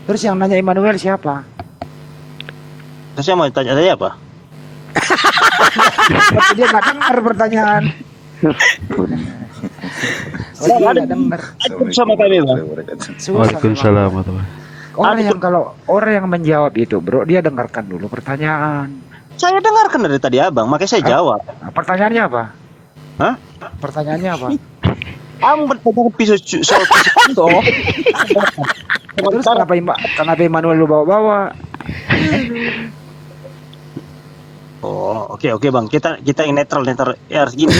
Terus yang nanya Immanuel siapa? Terus saya mau tanya saya apa? Dia nggak dengar pertanyaan. Dia nggak dengar. Sama kami, Bang. Waalaikumsalam. Orang yang menjawab itu, Bro, dia dengarkan dulu pertanyaan. Saya dengarkan dari tadi, Abang, makanya saya jawab. Pertanyaannya apa? Hah? Pertanyaannya apa? bertanya pisau soal pisau. Terus kenapa Immanuel lu bawa-bawa? Oh, oke Bang. Kita yang netral ya harus gini.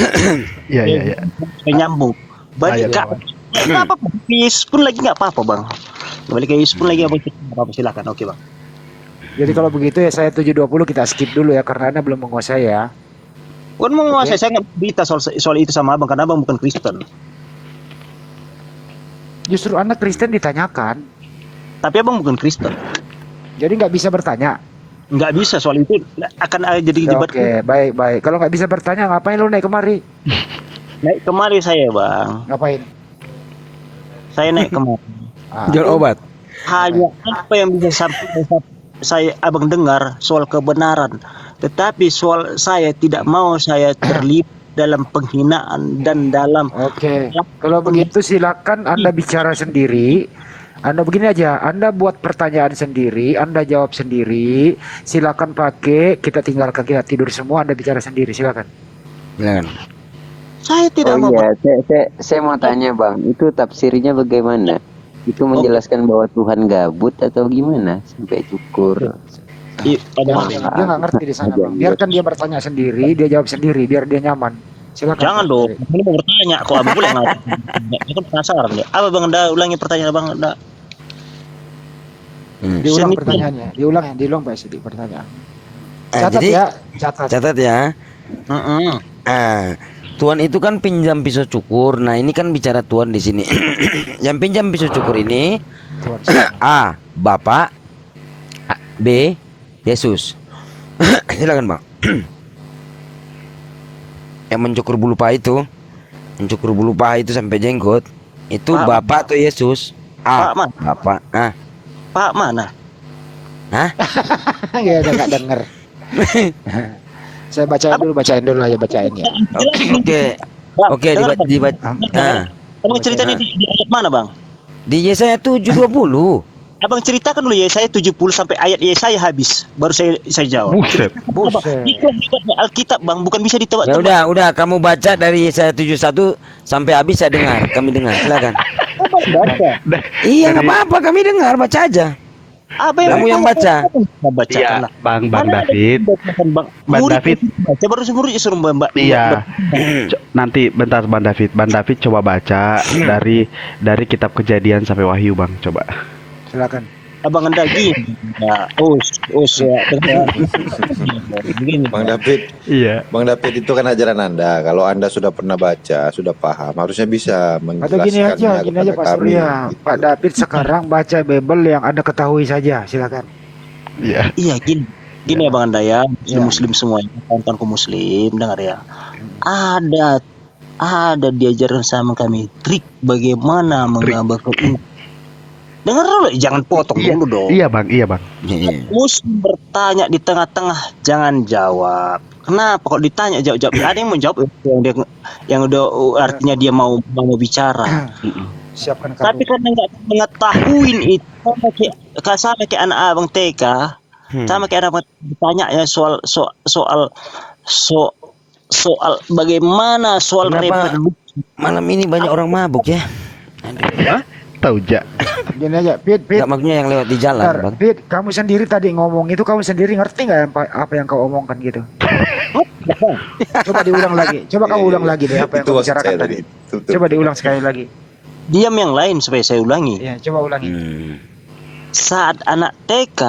Iya. Nyambung. Balik nggak apa-apa. Yesus pun lagi nggak apa-apa Bang. Balik ke Yesus pun lagi apa-apa, silakan. Oke Bang. Jadi kalau begitu ya saya 720 kita skip dulu ya karena Anda belum menguasai ya. Bukan menguasai, saya nggak berita soal itu sama Abang karena Abang bukan Kristen. Justru Anda Kristen ditanyakan. Tapi Abang bukan Kristen. Jadi nggak bisa bertanya. Nggak bisa, soal itu akan jadi debat. Oke, baik. Kalau nggak bisa bertanya ngapain lu naik kemari? Naik kemari saya Bang. Ngapain? Saya naik kemari. Jual obat. Hanya apa yang bisa saya Abang dengar soal kebenaran. Tetapi soal saya tidak mau saya terlibat dalam penghinaan dan dalam. Oke. Kalau begitu silakan Anda bicara sendiri. Anda begini aja, Anda buat pertanyaan sendiri, Anda jawab sendiri. Silakan pakai, kita tinggalkan, kita tidur semua, Anda bicara sendiri, silakan. Silakan. Saya tidak mau. Saya mau tanya Bang, itu tafsirnya bagaimana? Itu menjelaskan bahwa Tuhan gabut atau gimana sampai cukur? Dia nggak ngerti di sana Bang. Biarkan dia bertanya sendiri, dia jawab sendiri, biar dia nyaman. Silakan. Jangan dong, ini mau bertanya kok Abang boleh nggak? Aku penasaran ya. Apa Bang ulangi pertanyaan Bang? Diulang pertanyaannya, diulang Pak Sidi pertanyaan. Catat ya. Tuhan itu kan pinjam pisau cukur. Nah ini kan bicara Tuhan di sini. Yang pinjam pisau cukur ini A. Bapak, B. Yesus. Silakan Bang. Yang mencukur bulu paha itu sampai jenggot itu Bapak atau Yesus? A. Bapak. Pak mana? Hah? Ya udah nggak denger. Saya bacain dulu aja bacainnya. Oke, dibaca. Abang ceritanya di ayat mana Bang? Di Yesaya 7:20. Abang ceritakan dulu Yesaya 70 sampai ayat Yesaya habis, baru saya jawab. Buset. Alkitab Bang, bukan bisa ditebak. Ya udah kamu baca dari Yesaya 71 sampai habis, saya dengar, kami dengar. Silakan. Baca. Iya, enggak apa-apa, kami dengar, baca aja. Kamu yang baca. Iya, Bang David. Bang David. Saya baru suruh Mbak. Iya. Nanti bentar Bang David coba baca dari kitab Kejadian sampai Wahyu Bang, coba. Silakan. Abang Anda gini. Ya, begini. Bang David. Iya. Bang David itu kan ajaran Anda. Kalau Anda sudah pernah baca, sudah paham, harusnya bisa atau gini aja Pak Surya. Gitu. Pak David sekarang baca Bible yang Anda ketahui saja, silakan. Iya. Iya, gini ya Bang Anda ya. Muslim semua, tontonku Muslim, dengar ya. Ada diajarkan sama kami trik bagaimana mengabarkan. Dengar dulu, jangan potong dulu dong. Iya bang. Muslim bertanya di tengah-tengah, jangan jawab. Kenapa kok ditanya jawab? Ada yang mau jawab yang udah artinya dia mau bicara. Siapkan tapi karena nggak mengetahui itu, sama kayak anak abang TK, sama kayak anak bertanya ya soal bagaimana soal reproduksi. Malam ini banyak orang mabuk ya. Tahu ja. Gini aja, Pit. Gak maksudnya yang lewat di jalan, Bang. Pit, kamu sendiri tadi ngomong itu, kamu sendiri ngerti nggak apa yang kau omongkan gitu? Coba diulang lagi. Coba kamu ulang lagi deh apa yang kau bicarakan tadi. Coba diulang sekali lagi. Diam yang lain supaya saya ulangi. Ya, coba ulangi. Saat anak TK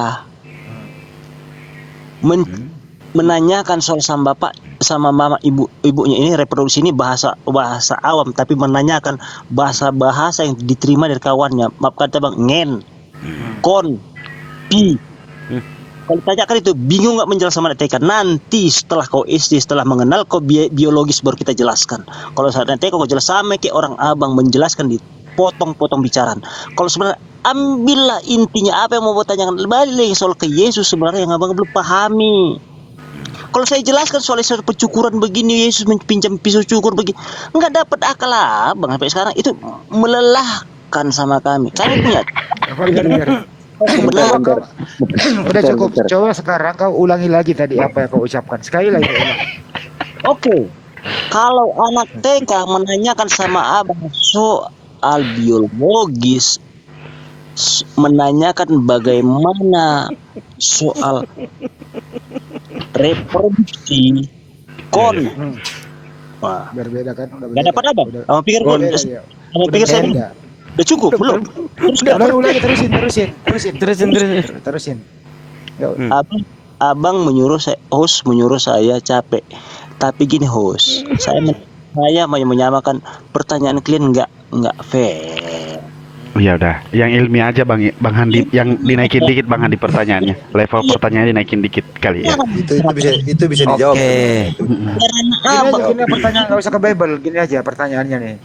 menanyakan soal sama bapak sama mama ibunya, ini reproduksi ini bahasa awam, tapi menanyakan bahasa yang diterima dari kawannya. Maaf kata Bang, ngen, kon, pi. Kalau tanyakan itu bingung nggak menjelaskan sama anak TK. Nanti setelah kau SD, setelah mengenal kau biologis baru kita jelaskan. Kalau saat anak TK kau jelas sama kayak orang abang menjelaskan dipotong-potong bicaraan. Kalau sebenarnya ambillah intinya apa yang mau tanyakan, balik soal ke Yesus sebenarnya yang abang belum pahami. Kalau saya jelaskan soal pencukuran begini, Yesus pinjam pisau cukur begini, nggak dapat akal abang sampai sekarang. Itu melelahkan sama kami. Kami punya. Udah cukup. Coba sekarang kau ulangi lagi tadi apa yang kau ucapkan. Sekali lagi ulang. Oke. Kalau anak TK menanyakan sama abang soal biologis, menanyakan bagaimana soal reproduksi, wah, Berbeda kan? nggak dapat abang. Kamu pikir kamu pikir saya udah cukup belum? Udah, terusin. Abang menyuruh saya, host menyuruh saya capek. Tapi gini host, saya menyamakan pertanyaan kalian nggak fair. Ya udah, yang ilmiah aja Bang Handi, yang dinaikin dikit Bang Handi pertanyaannya. Level pertanyaannya dinaikin dikit kali ya. Itu bisa dijawab. Gini pertanyaan, nggak usah ke Bible, gini aja pertanyaannya nih.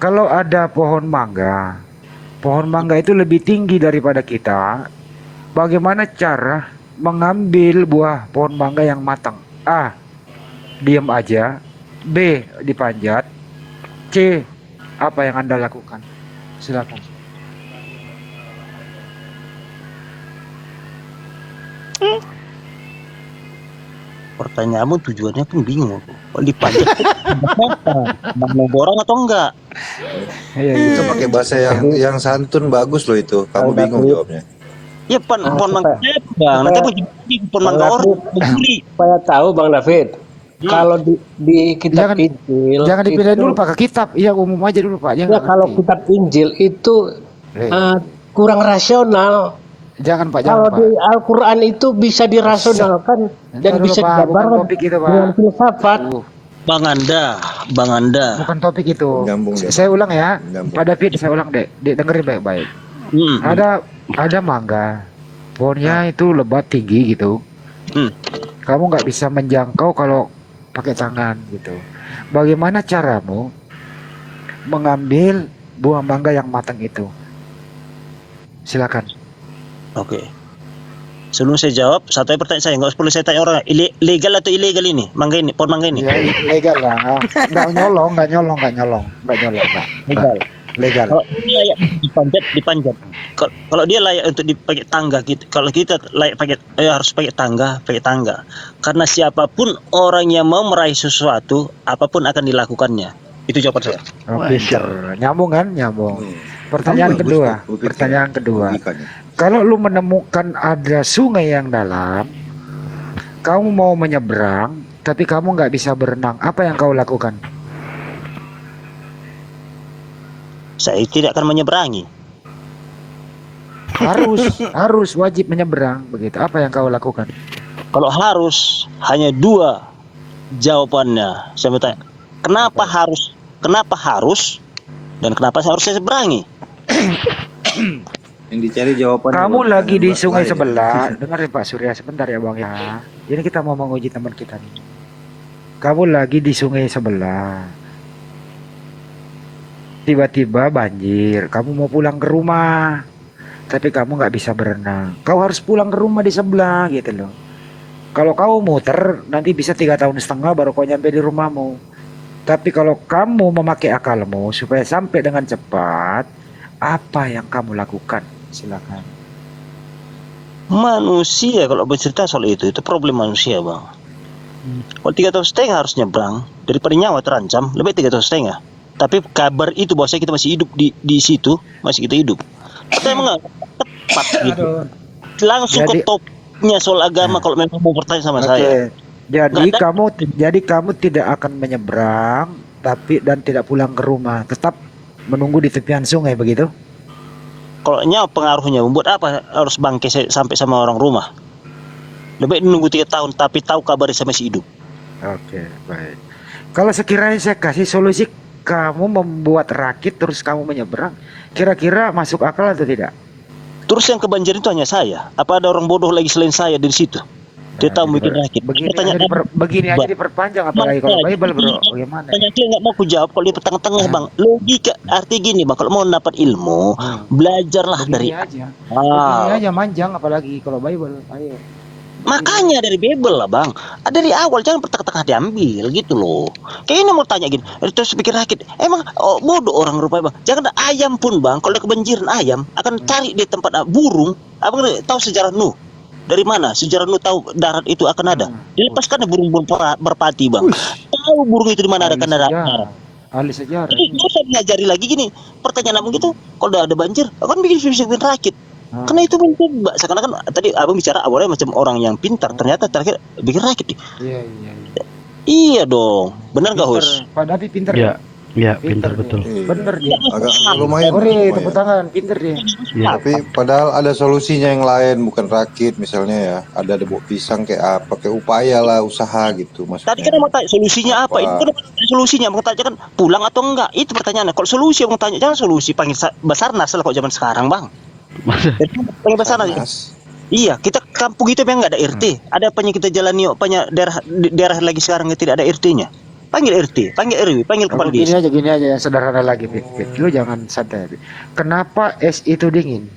Kalau ada pohon mangga itu lebih tinggi daripada kita. Bagaimana cara mengambil buah pohon mangga yang matang? A. Diam aja. B. Dipanjat. C. Apa yang Anda lakukan? Silakan. Pertanyaanmu tujuannya pun bingung. Kalau dipanjat mau borong atau enggak? Itu pakai bahasa yang santun bagus loh itu. Kamu bingung jawabnya. Ya pohon mangga Bang. Nanti mau pohon mangga orang beli. Supaya tahu Bang David. Kalau di kitab Injil, jangan dipilih dulu Pak ke kitab. Iya, umum aja dulu Pak. Ya, kalau kitab Injil itu kurang rasional. Jangan Pak, kalau di Al-Quran itu bisa dirasionalkan dan bisa dijabarkan dengan filsafat. Bang Anda. Bukan topik itu. Saya ulang ya, Pak David, saya ulang dek, dengerin baik-baik. Ada mangga, pohonnya itu lebat tinggi gitu. Kamu nggak bisa menjangkau kalau pakai tangan gitu. Bagaimana caramu mengambil buah mangga yang matang itu? Silakan. Oke. Sebelum saya jawab, satu pertanyaan saya, nggak perlu saya tanya orang legal atau ilegal ini, pohon mangga ini. Ya, legal lah, nggak nyolong. Legal. Kalau dia layak dipanjat. Kalau dia layak untuk dipakai tangga gitu. Kalau kita layak harus pakai tangga. Karena siapapun orang yang mau meraih sesuatu, apapun akan dilakukannya. Itu jawaban saya. Oke, nyambung kan? Pertanyaan kedua. Kalau lu menemukan ada sungai yang dalam, kamu mau menyeberang, tapi kamu nggak bisa berenang, apa yang kau lakukan? Saya tidak akan menyeberangi. Harus wajib menyeberang begitu. Apa yang kau lakukan? Kalau harus, hanya dua jawabannya. Saya bertanya, kenapa harus dan kenapa saya harus seberangi? Yang dicari jawaban. Kamu lagi di sungai sebelah. Dengar Pak Surya sebentar ya Bang ya. Ini kita mau menguji teman kita nih. Kamu lagi di sungai sebelah. Tiba-tiba banjir, kamu mau pulang ke rumah, tapi kamu nggak bisa berenang. Kau harus pulang ke rumah di sebelah gitu loh. Kalau kau muter, nanti bisa 3 tahun setengah baru kau nyampe di rumahmu. Tapi kalau kamu memakai akalmu supaya sampai dengan cepat, apa yang kamu lakukan? Silakan. Manusia kalau bercerita soal itu problem manusia Bang. Kalau 3 tahun setengah harus nyebrang, daripada nyawa terancam, lebih 3 tahun setengah. Tapi kabar itu bahwa kita masih hidup di situ, masih kita hidup. Saya emang tepat gitu. Langsung ke topnya soal agama kalau memang mau bertanya sama saya. Jadi kamu tidak akan menyeberang, dan tidak pulang ke rumah, tetap menunggu di tepian sungai begitu? Kalau nyawa pengaruhnya, membuat apa harus bangke sampai sama orang rumah? Lebih menunggu 3 tahun, tapi tahu kabarnya saya masih hidup. Oke, baik. Kalau sekiranya saya kasih solusi, kamu membuat rakit terus kamu menyeberang, kira-kira masuk akal atau tidak? Terus yang kebanjiran itu hanya saya. Apa ada orang bodoh lagi selain saya di situ? Dia tahu bikin rakit. Begini aja diperpanjang, apalagi kalau Bible bro. Bagaimana? Tanya dia nggak mau ku jawab kalau di tengah-tengah Bang. Logika arti gini Bang, kalau mau dapat ilmu, belajarlah begini dari begini aja manjang, apalagi kalau Bible. Ayo. Makanya dari Bible lah Bang. Dari awal jangan tengah-tengah diambil gitu loh. Kayaknya mau tanya gini, terus pikir rakit. Emang bodoh orang rupanya Bang. Jangan ada ayam pun Bang. Kalau kebanjiran ayam akan cari di tempat burung. Abang tahu sejarah Nuh. Dari mana sejarah lu tahu darat itu akan ada? Dilepaskan burung-burung merpati bang. Tahu burung itu di mana ada darat? Ahli sejarah. Jadi nggak usah mengajari lagi gini. Pertanyaan abang gitu, kalau udah ada banjir, akan bikin rakit. Karena itu mencoba. Seakan-akan tadi abang bicara awalnya macam orang yang pintar, ternyata terakhir bikin rakit nih. Iya. Iya dong, benar nggak Hus? Pak Davi pintar. Iya, pintar betul. Bener dia. Agak lumayan. Tepuk tangan, pinter dia. Tapi padahal ada solusinya yang lain, bukan rakit misalnya ya. Ada debok pisang kayak apa, kayak upaya lah, usaha gitu maksudnya. Tadi kan mau tanya solusinya apa? Itu kan solusinya mau tanya kan pulang atau enggak? Itu pertanyaannya. Kalau solusi mau tanya jangan solusi panggil Basarnas lah kok zaman sekarang bang. Panggil Basarnas. Iya, kita kampung itu memang nggak ada RT. Ada apa yang kita jalani? Apanya daerah lagi sekarang yang tidak ada RT-nya? Panggil RT, panggil RW, panggil kepala desa. Gini aja yang sederhana lagi, Fit. Lu jangan santai. Kenapa es itu dingin?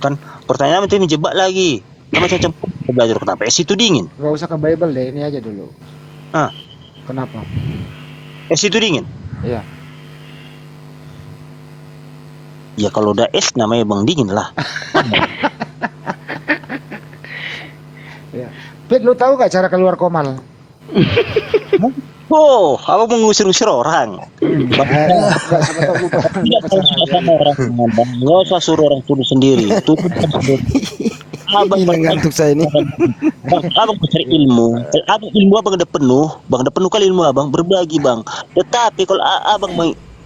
Kan pertanyaan itu dijebak lagi. Kan macam belajar kenapa es itu dingin? Gak usah ke Bible deh, ini aja dulu. Kenapa? Es itu dingin? Iya. Ya kalau udah es namanya bang dingin lah. Ya. Fit, lu tahu gak cara keluar komal? Oh, abang mengusir-usir orang. Nggak usah suruh orang suruh sendiri. Itu abang ngantuk saya ini. Abang mencari ilmu. Abang ilmu abang udah penuh. Bang udah penuh kali ilmu abang berbagi bang. Tetapi kalau abang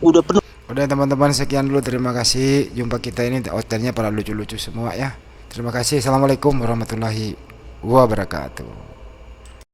udah penuh. Udah teman-teman, sekian dulu, terima kasih. Jumpa kita ini hotelnya pada lucu-lucu semua ya. Terima kasih. Assalamualaikum warahmatullahi wabarakatuh.